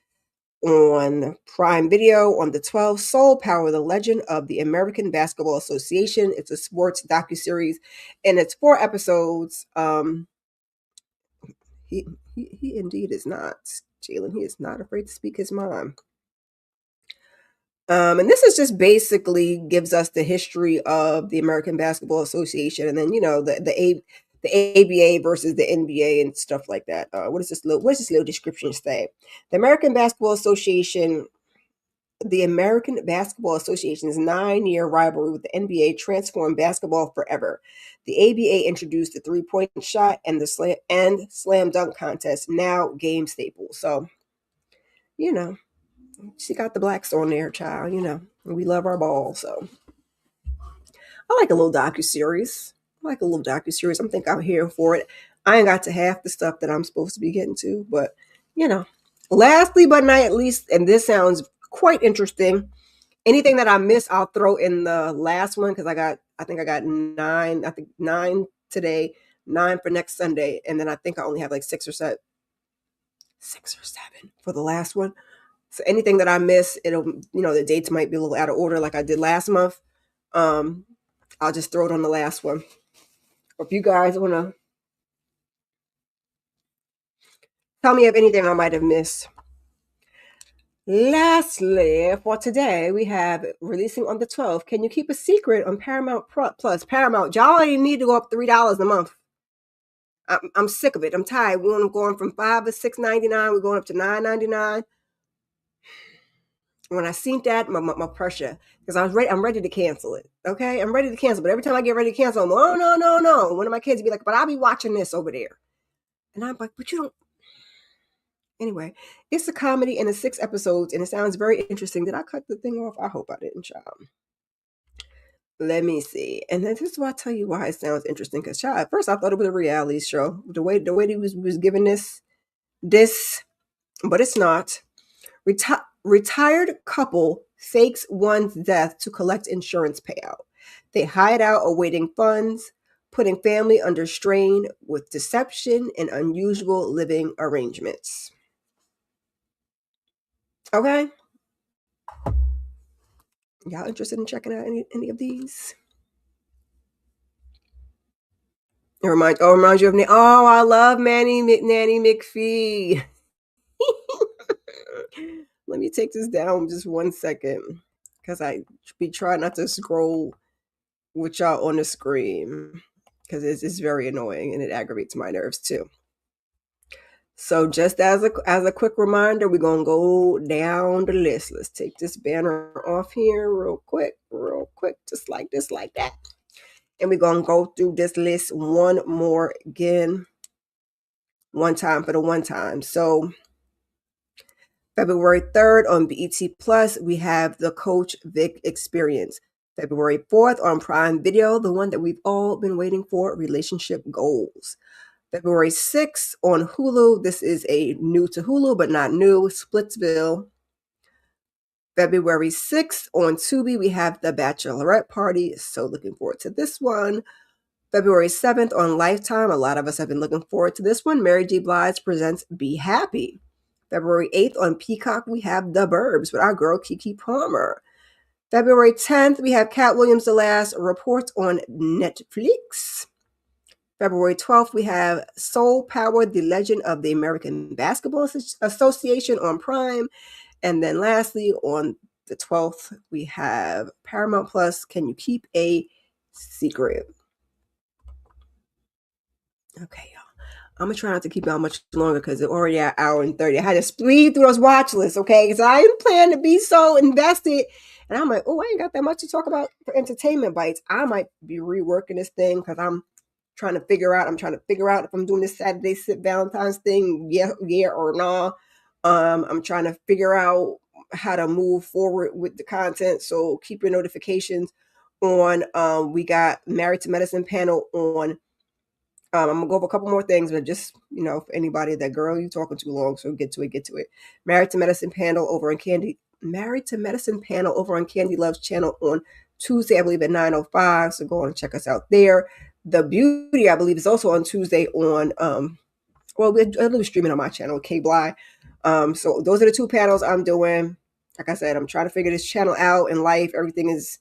on Prime Video on the 12th, Soul Power, the Legend of the American Basketball Association. It's a sports docuseries and it's 4 episodes. He indeed is not, Jalen. He is not afraid to speak his mind. And this is just basically gives us the history of the American Basketball Association, and then the ABA versus the NBA and stuff like that. What does this little description say? The American Basketball Association. The American Basketball Association's 9-year rivalry with the NBA transformed basketball forever. The ABA introduced the three-point shot and the slam dunk contest, now game staples. So, she got the blacks on there, child. We love our ball. So, I like a little docuseries. I think I'm here for it. I ain't got to half the stuff that I'm supposed to be getting to, but lastly but not least, and this sounds quite interesting. Anything that I miss, I'll throw in the last one because I think I got 9. I think 9 today, 9 for next Sunday, and then I think I only have like 6 or 7 for the last one. So anything that I miss, it'll the dates might be a little out of order like I did last month. I'll just throw it on the last one. Or if you guys want to tell me of anything I might have missed. Lastly, for today, we have releasing on the 12th. Can you keep a secret on Paramount Plus? Paramount, y'all ain't need to go up $3 a month. I'm sick of it. I'm tired. We're going from $5 or $6.99. We're going up to $9.99. When I seen that, my pressure, because I'm ready to cancel it. Okay, I'm ready to cancel, but every time I get ready to cancel, I'm like, oh no. One of my kids be like, but I'll be watching this over there, and I'm like, but you don't. Anyway, it's a comedy and it's 6 episodes, and it sounds very interesting. Did I cut the thing off? I hope I didn't, child. Let me see. And then this is why I tell you why it sounds interesting. Because, child, at first I thought it was a reality show. The way he was giving this, but it's not. Retired couple fakes one's death to collect insurance payout. They hide out awaiting funds, putting family under strain with deception and unusual living arrangements. Okay. Y'all interested in checking out any of these? It reminds you of I love Nanny McPhee. Let me take this down just 1 second, because I be trying not to scroll with y'all on the screen, because it's very annoying and it aggravates my nerves too. So just as a quick reminder, we're gonna go down the list. Let's take this banner off here real quick, just like this, like that. And we're going to go through this list one more again, one time for the one time. So February 3rd on BET Plus, we have the Coach Vic Experience. February 4th on Prime Video, the one that we've all been waiting for, Relationship Goals. February 6th on Hulu, this is a new to Hulu, but not new, Splitsville. February 6th on Tubi, we have The Bachelorette Party. So looking forward to this one. February 7th on Lifetime, a lot of us have been looking forward to this one. Mary J. Blige presents Be Happy. February 8th on Peacock, we have The Burbs with our girl Keke Palmer. February 10th, we have Cat Williams' The Last Report on Netflix. February 12th, we have Soul Power, The Legend of the American Basketball Association on Prime. And then lastly, on the 12th, we have Paramount Plus, Can You Keep a Secret? Okay, y'all. I'm gonna try not to keep y'all much longer because it's already an hour and 30. I had to speed through those watch lists, okay? Because I didn't plan to be so invested. And I'm like, oh, I ain't got that much to talk about for entertainment bites. I might be reworking this thing because I'm trying to figure out if I'm doing this Saturday Sip Valentine's thing, yeah or no. I'm trying to figure out how to move forward with the content. So keep your notifications on. We got Married to Medicine panel on. I'm gonna go over a couple more things, but just for anybody, that girl you talking too long, so get to it. Married to Medicine panel over on Candy Love's channel on Tuesday, I believe at 9:05. So go on and check us out there. The Beauty, I believe, is also on Tuesday on we're streaming on my channel, K-Bly. So those are the two panels I'm doing. Like I said, I'm trying to figure this channel out in life. Everything is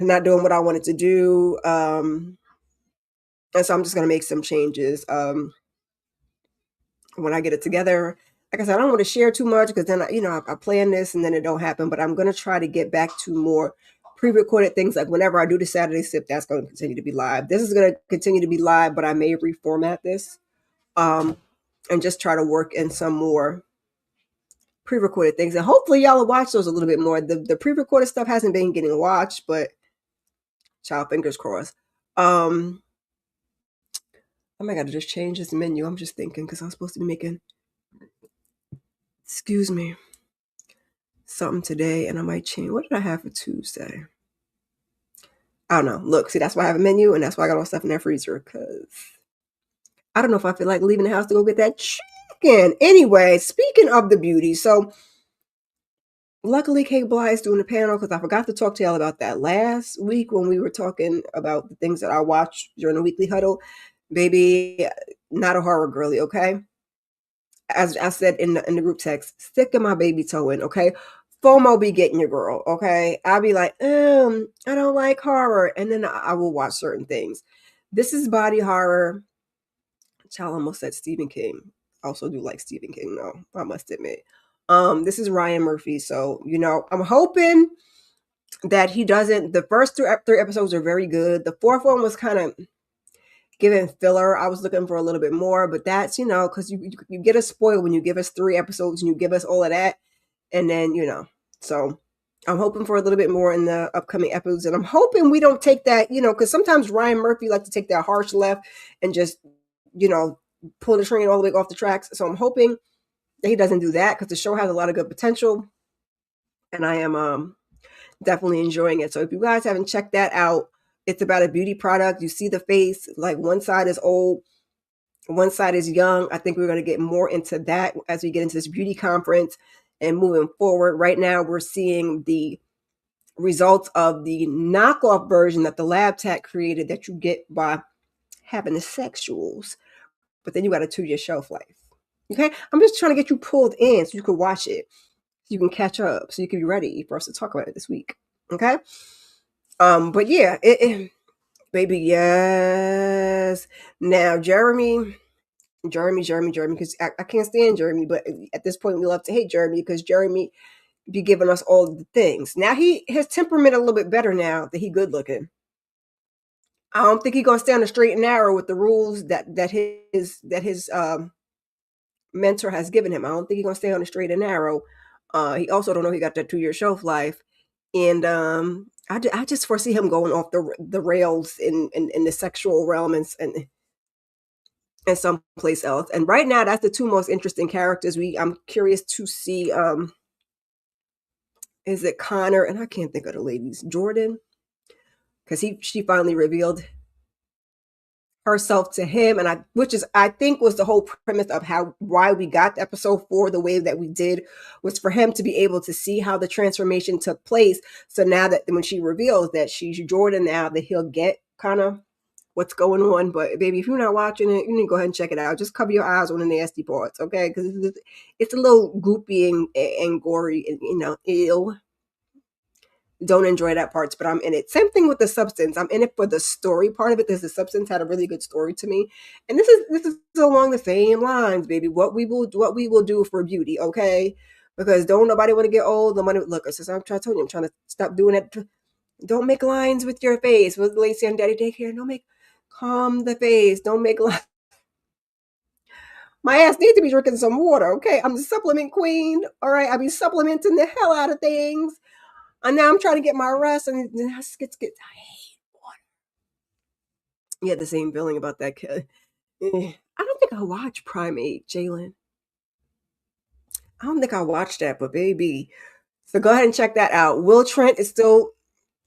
not doing what I wanted to do. And so I'm just going to make some changes when I get it together. Like I said, I don't want to share too much because then, I plan this and then it don't happen. But I'm going to try to get back to more pre-recorded things. Like whenever I do the Saturday Sip, that's going to continue to be live. This is going to continue to be live, but I may reformat this and just try to work in some more pre-recorded things. And hopefully y'all will watch those a little bit more. The pre-recorded stuff hasn't been getting watched, but child, fingers crossed. Oh my God, I just changed this menu. I'm just thinking because I was supposed to be making, something today, and I might change. What did I have for Tuesday? I don't know. Look, see, that's why I have a menu, and that's why I got all stuff in that freezer because I don't know if I feel like leaving the house to go get that chicken. Anyway, speaking of the beauty, so luckily K-Bly is doing the panel because I forgot to talk to y'all about that last week when we were talking about the things that I watched during the weekly huddle. Baby, not a horror girly, okay? As I said in the group text, sticking my baby toe in, okay? FOMO be getting your girl, okay? I'll be like, I don't like horror, and then I will watch certain things. This is body horror. Child almost said Stephen King. I also do like Stephen King, though, I must admit. This is Ryan Murphy, so I'm hoping that he doesn't. The first three episodes are very good. The fourth one was kind of giving filler. I was looking for a little bit more, but that's because you get us spoiled when you give us 3 episodes and you give us all of that, and then so I'm hoping for a little bit more in the upcoming episodes, and I'm hoping we don't take that because sometimes Ryan Murphy like to take that harsh left and just pull the train all the way off the tracks. So I'm hoping that he doesn't do that because the show has a lot of good potential, and I am definitely enjoying it. So if you guys haven't checked that out, it's about a beauty product. You see the face, like one side is old, one side is young. I think we're going to get more into that as we get into this beauty conference and moving forward. Right now, we're seeing the results of the knockoff version that the lab tech created that you get by having the sexuals. But then you got a 2-year shelf life. Okay? I'm just trying to get you pulled in so you can watch it, so you can catch up, so you can be ready for us to talk about it this week. Okay? But yeah, baby, yes. Now, Jeremy, because I can't stand Jeremy, but at this point we love to hate Jeremy because Jeremy be giving us all the things. Now his temperament a little bit better now that he good looking. I don't think he gonna stay on the straight and narrow with the rules that his mentor has given him. I don't think he's gonna stay on the straight and narrow. He also don't know he got that 2-year shelf life, and I just foresee him going off the rails in the sexual realm and someplace else. And right now, that's the 2 most interesting characters. I'm curious to see. Is it Connor? And I can't think of the ladies. Jordan, because she finally revealed herself to him, and which I think was the whole premise of why we got episode 4 the way that we did, was for him to be able to see how the transformation took place. So now that when she reveals that she's Jordan now, that he'll get kind of what's going on. But baby, if you're not watching it, you need to go ahead and check it out. Just cover your eyes on the nasty parts, okay? Because it's a little goopy and gory and ew. don't enjoy that part, but I'm in it. Same thing with the substance. I'm in it for the story part of it. Because the substance had a really good story to me, and this is along the same lines, baby. What we will do for beauty, okay? Because don't nobody want to get old. Nobody look. As I'm trying to tell you, I'm trying to stop doing it. Don't make lines with your face. With Lacey and Daddy Daycare, don't make calm the face. Don't make lines. My ass needs to be drinking some water, okay? I'm the supplement queen, all right? I be supplementing the hell out of things. And now I'm trying to get my rest, and I hate water. You had the same feeling about that kid. I don't think I watched Primate, Jalen. I don't think I watched that, but baby. So go ahead and check that out. Will Trent is still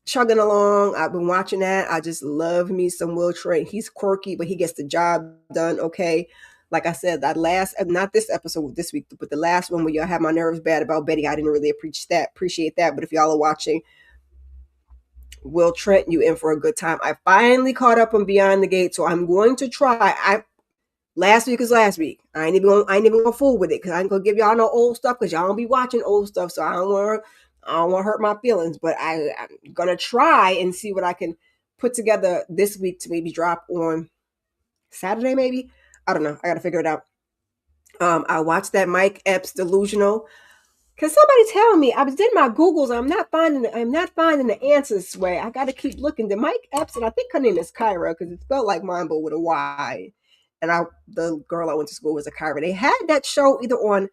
chugging along. I've been watching that. I just love me some Will Trent. He's quirky, but he gets the job done, okay? Like I said, that last, not this episode this week, but the last one where y'all had my nerves bad about Betty, I didn't really appreciate that. But if y'all are watching Will Trent, you in for a good time. I finally caught up on Beyond the Gate, so I'm going to try. Last week is last week. I ain't even gonna fool with it because I ain't gonna give y'all no old stuff because y'all don't be watching old stuff, so I don't want to hurt my feelings. But I'm gonna try and see what I can put together this week to maybe drop on Saturday, maybe. I don't know. I gotta figure it out. I watched that Mike Epps Delusional. Cause somebody tell me I was doing my Googles. I'm not finding the answers. Way I got to keep looking. The Mike Epps, and I think her name is Kyra because it spelled like mine but with a Y. And the girl I went to school was a Kyra. They had that show either on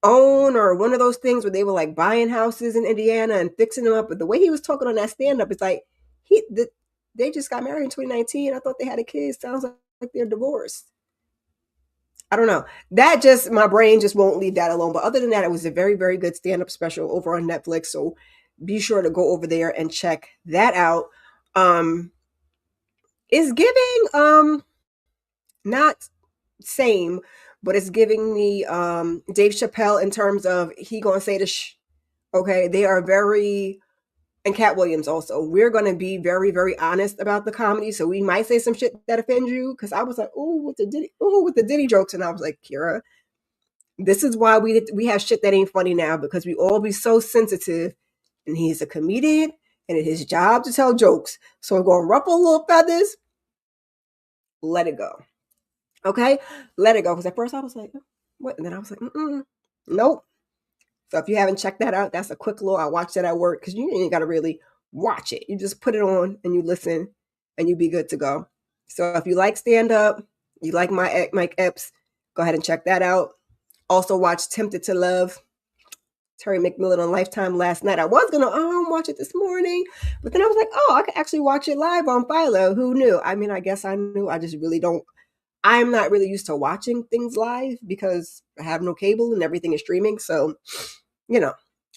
OWN or one of those things where they were like buying houses in Indiana and fixing them up. But the way he was talking on that stand up, it's like they just got married in 2019. I thought they had a kid. Sounds like they're divorced. I don't know. That just, my brain just won't leave that alone. But other than that, it was a very, very good stand-up special over on Netflix. So be sure to go over there and check that out. It's giving not same, but it's giving me Dave Chappelle in terms of he gonna say the okay. They are very, and Cat Williams also. We're gonna be very, very honest about the comedy. So we might say some shit that offends you. Cause I was like, with the Diddy jokes. And I was like, Kira, this is why we have shit that ain't funny now because we all be so sensitive. And he's a comedian and it's his job to tell jokes. So we're gonna ruffle little feathers. Let it go. Okay? Let it go. Because at first I was like, what? And then I was like, nope. So if you haven't checked that out, that's a quick little, I watched that at work because you ain't got to really watch it. You just put it on and you listen and you be good to go. So if you like stand-up, you like Mike Epps, go ahead and check that out. Also watch Tempted to Love, Terry McMillan on Lifetime last night. I was going to watch it this morning, but then I was like, I could actually watch it live on Philo. Who knew? I mean, I guess I knew. I just really don't. I'm not really used to watching things live because I have no cable and everything is streaming. So,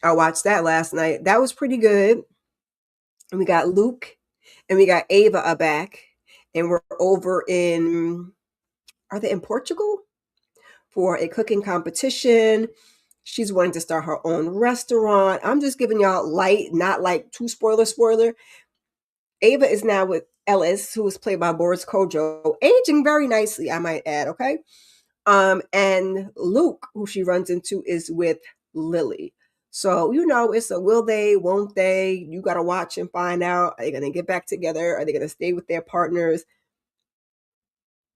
I watched that last night. That was pretty good. And we got Luke and we got Ava are back. And we're over are they in Portugal? For a cooking competition. She's wanting to start her own restaurant. I'm just giving y'all light, not like too spoiler. Ava is now with Ellis, who was played by Boris Kojo, aging very nicely, I might add, okay? And Luke, who she runs into, is with Lily. So, it's a will they, won't they? You got to watch and find out. Are they going to get back together? Are they going to stay with their partners?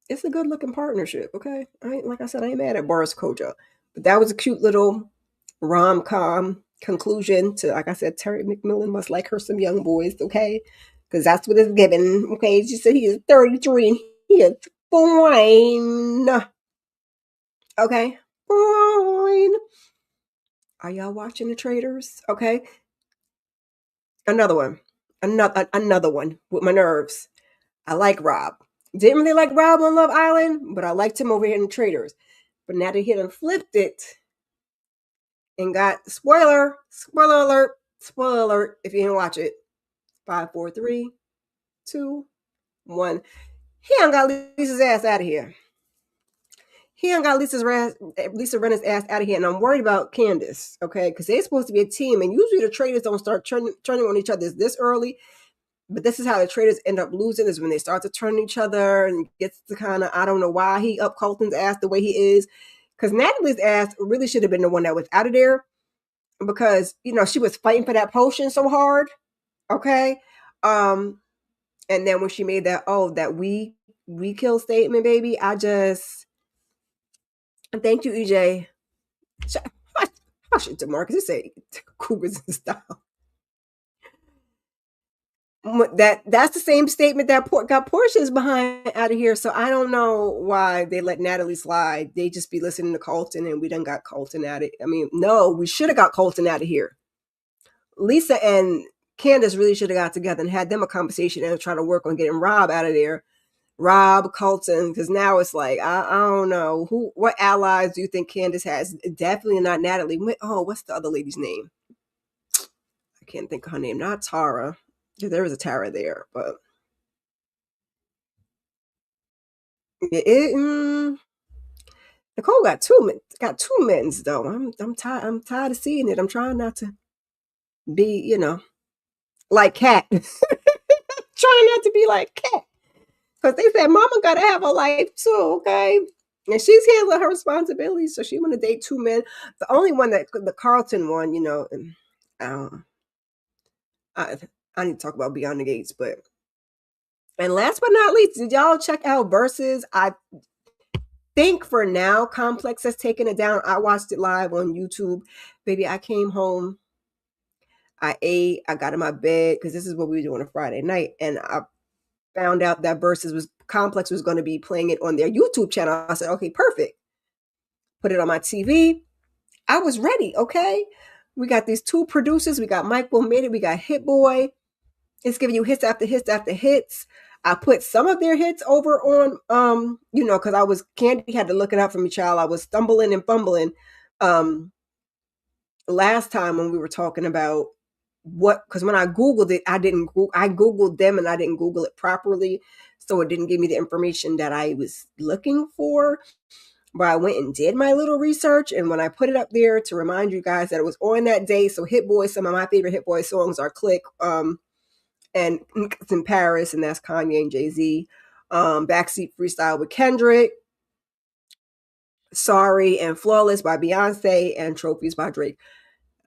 It's a good looking partnership, okay? Like I said, I ain't mad at Boris Kojo. But that was a cute little rom-com conclusion to, like I said, Terry McMillan must like her some young boys, okay? Because that's what it's given, okay? She said he is 33 and he is fine. Okay? Fine. Are y'all watching The Traitors? Okay? Another one. Another one with my nerves. I like Rob. Didn't really like Rob on Love Island, but I liked him over here in The Traitors. But now that he done flipped it and got spoiler alert, if you didn't watch it. 5, 4, 3, 2, 1. He done got Lisa's ass out of here. He done got Lisa Rinna's ass out of here, and I'm worried about Candace, okay? Because they're supposed to be a team, and usually the Traitors don't start turning on each other this early. But this is how the Traitors end up losing, is when they start to turn each other and gets to kind of, I don't know why he up Colton's ass the way he is. Because Natalie's ass really should have been the one that was out of there. because she was fighting for that potion so hard. Okay. Um, and then when she made that we kill statement, baby, I just thank you, EJ. How should Demarcus say Cougars and style? That's the same statement that got Portia's behind out of here. So I don't know why they let Natalie slide. They just be listening to Colton, and we done got Colton at it. I mean, no, we should have got Colton out of here. Lisa and Candace really should have got together and had them a conversation and try to work on getting Rob out of there. Rob, Colton, because now it's like I don't know what allies do you think Candace has? Definitely not Natalie. Oh, what's the other lady's name? I can't think of her name. Not Tara. There was a Tara there, but Nicole got two men's though. I'm tired. I'm tired of seeing it. I'm trying not to be, like Cat. Trying not to be like Cat. Because they said Mama gotta have a life too, okay? And she's handling her responsibilities, so she want to date two men. The only one the Carlton one, I I need to talk about Beyond the Gates, but and last but not least, did y'all check out Versus? I think for now, Complex has taken it down. I watched it live on YouTube. Baby, I came home, I ate, I got in my bed, because this is what we were doing on a Friday night, and I found out that Versus Complex was going to be playing it on their YouTube channel. I said, okay, perfect. Put it on my TV. I was ready, okay? We got these two producers. We got Mike Will Made It. We got Hit Boy. It's giving you hits after hits after hits. I put some of their hits over on, because Candy had to look it up for me, child. I was stumbling and fumbling last time when we were talking about because when I Googled it, I Googled them and I didn't Google it properly. So it didn't give me the information that I was looking for. But I went and did my little research. And when I put it up there to remind you guys that it was on that day. So Hit Boy, some of my favorite Hit Boy songs are Click, and It's in Paris, and that's Kanye and Jay-Z. Backseat Freestyle with Kendrick. Sorry and Flawless by Beyonce, and Trophies by Drake.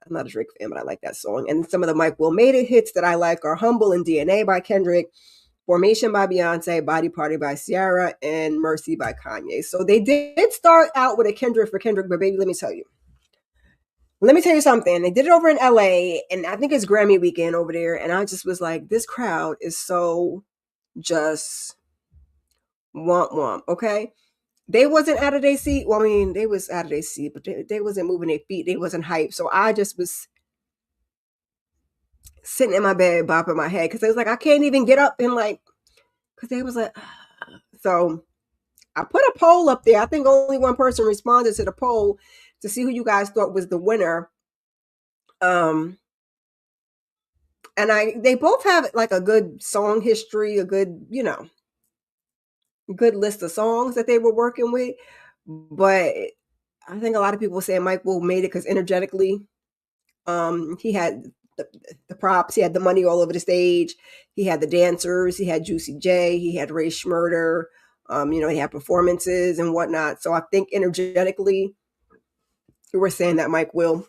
I'm not a Drake fan, but I like that song. And some of the Mike Will Made It hits that I like are Humble and DNA by Kendrick, Formation by Beyonce, Body Party by Ciara, and Mercy by Kanye. So they did start out with a Kendrick for Kendrick, but baby, let me tell you something. They did it over in LA, and I think it's Grammy weekend over there. And I just was like, this crowd is so just womp, okay? They wasn't out of their seat. Well, I mean, they was out of their seat, but they wasn't moving their feet. They wasn't hyped. So I just was sitting in my bed, bopping my head, because it was like, I can't even get up and because they was like, so I put a poll up there. I think only one person responded to the poll to see who you guys thought was the winner. And they both have like a good song history, a good, good list of songs that they were working with. But I think a lot of people say Mike Will Made It because energetically, he had the props, he had the money all over the stage, he had the dancers, he had Juicy J, he had Ray Schmurder, he had performances and whatnot. So I think energetically, we're saying that Mike Will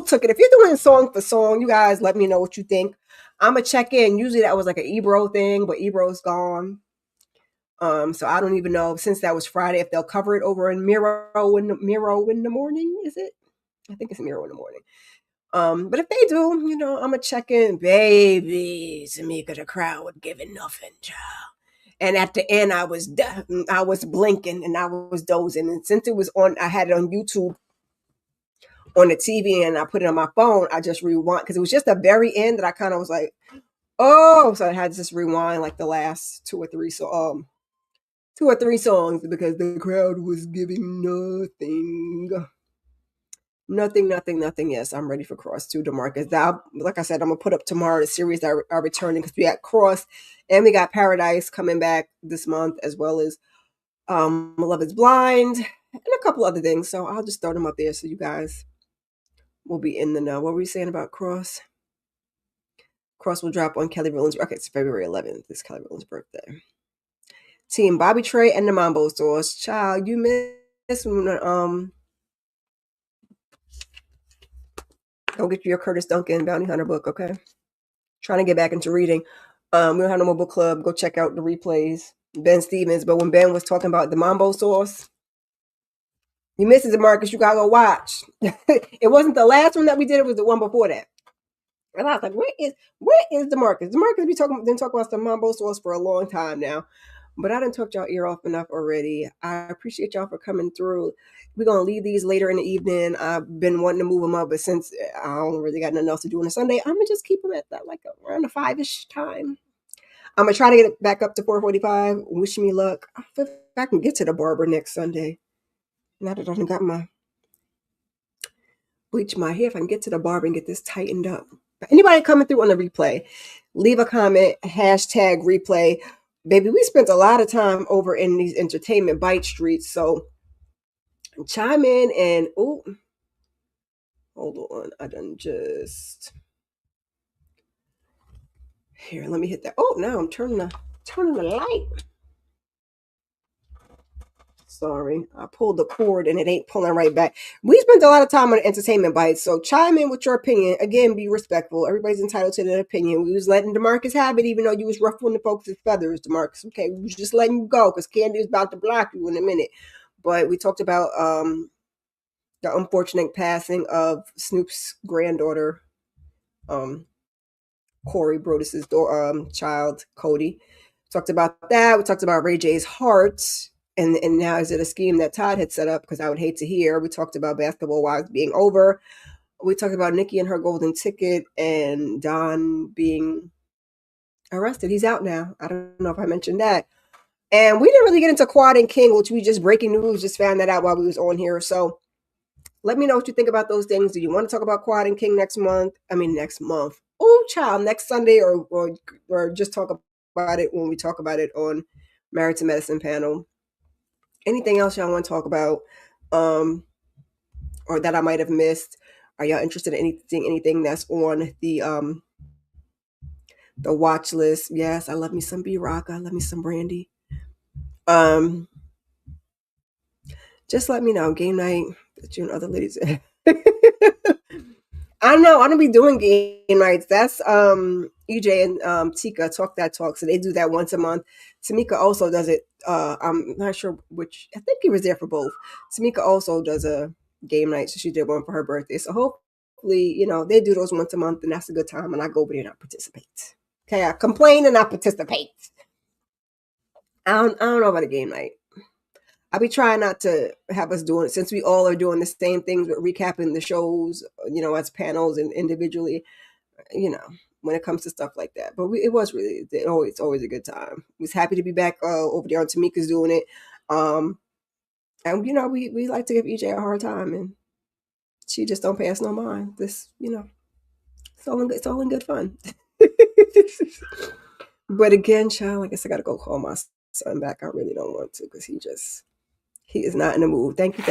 took it. If you're doing song for song, you guys let me know what you think. I'm gonna check in. Usually that was like an Ebro thing, but Ebro's gone. So I don't even know, since that was Friday, if they'll cover it over in Miro in the morning. Is it? I think it's Miro in the morning. But if they do, I'm gonna check in. Baby, Tamika, the crowd was giving nothing, child. And at the end, I was blinking and I was dozing. And since it was on, I had it on YouTube on the TV, and I put it on my phone. I just rewind because it was just the very end that I kind of was like, oh, so I had to just rewind like the last two or three songs because the crowd was giving nothing. Nothing. Yes, I'm ready for Cross too, DeMarcus. Now, like I said, I'm gonna put up tomorrow the series that are returning, because we got Cross and we got Paradise coming back this month, as well as Love Is Blind and a couple other things. So I'll just throw them up there so you guys will be in the know. What were we saying about Cross? Cross will drop on Kelly Rowland's. Okay, it's February 11th. It's Kelly Rowland's birthday. Team Bobby Trey and the Mambo Stores. Child, you miss when Go get you your Curtis Duncan Bounty Hunter book, okay? Trying to get back into reading. We don't have no more book club. Go check out the replays. Ben Stevens. But when Ben was talking about the Mambo sauce, you missed it, Marcus. You gotta go watch. It wasn't the last one that we did. It was the one before that. And I was like, where is Demarcus? Demarcus been talking about some Mambo sauce for a long time now. But I didn't talk y'all ear off enough already. I appreciate y'all for coming through. We're going to leave these later in the evening. I've been wanting to move them up, but since I don't really got nothing else to do on a Sunday, I'm going to just keep them at that, like around the 5-ish time. I'm going to try to get it back up to 4:45. Wish me luck. If I can get to the barber next Sunday. Now that I done got my bleach my hair, if I can get to the barber and get this tightened up. Anybody coming through on the replay, leave a comment, hashtag replay. Baby, we spent a lot of time over in these entertainment bite streets, so chime in and hold on, I done just here. Let me hit that. Oh, now I'm turning the light. Sorry, I pulled the cord and it ain't pulling right back. We spent a lot of time on entertainment bites, so chime in with your opinion. Again, be respectful. Everybody's entitled to their opinion. We was letting Demarcus have it, even though you was ruffling the folks' feathers, Demarcus. Okay, we was just letting you go because Candy is about to block you in a minute. But we talked about the unfortunate passing of Snoop's granddaughter, Corey Brodus's child, Cody. Talked about that. We talked about Ray J's heart. And now is it a scheme that Todd had set up? Because I would hate to hear. We talked about Basketball Wives being over. We talked about Nikki and her golden ticket and Don being arrested. He's out now. I don't know if I mentioned that. And we didn't really get into Quad and King, which we just breaking news, just found that out while we was on here. So let me know what you think about those things. Do you want to talk about Quad and King next month? Oh, child, next Sunday, or just talk about it when we talk about it on Married to Medicine panel. Anything else y'all want to talk about, or that I might have missed? Are y'all interested in anything that's on the watch list? Yes, I love me some B-Rock. I love me some Brandy. Just let me know. Game night that you and other ladies. I know I don't be doing game nights. That's EJ and Tika Talk That Talk. So they do that once a month. Tamika also does it. I'm not sure which. I think he was there for both. Tamika also does a game night, so she did one for her birthday. So hopefully, they do those once a month, and that's a good time. And I go over there and I participate. Okay, I complain and I participate. I don't know about a game night. I be trying not to have us doing it since we all are doing the same things, but recapping the shows, as panels and individually, when it comes to stuff like that. But it's always a good time. We was happy to be back over there on Tamika's doing it. And we like to give EJ a hard time, and she just don't pay us no mind. This, it's all in good fun. But again, child, I guess I gotta go call my son back. I really don't want to because he is not in the mood. Thank you.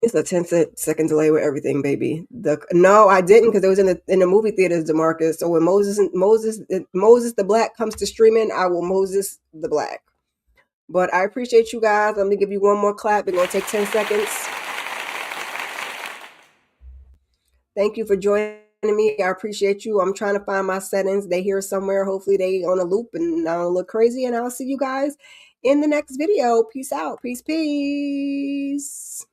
It's a 10-second delay with everything, baby. No, I didn't because it was in the movie theaters, DeMarcus. So when Moses the Black comes to streaming, I will Moses the Black. But I appreciate you guys. Let me give you one more clap. It's gonna take 10 seconds. Thank you for joining me. I appreciate you. I'm trying to find my settings. They here somewhere. Hopefully they on a loop and I don't look crazy. And I'll see you guys in the next video. Peace out. Peace.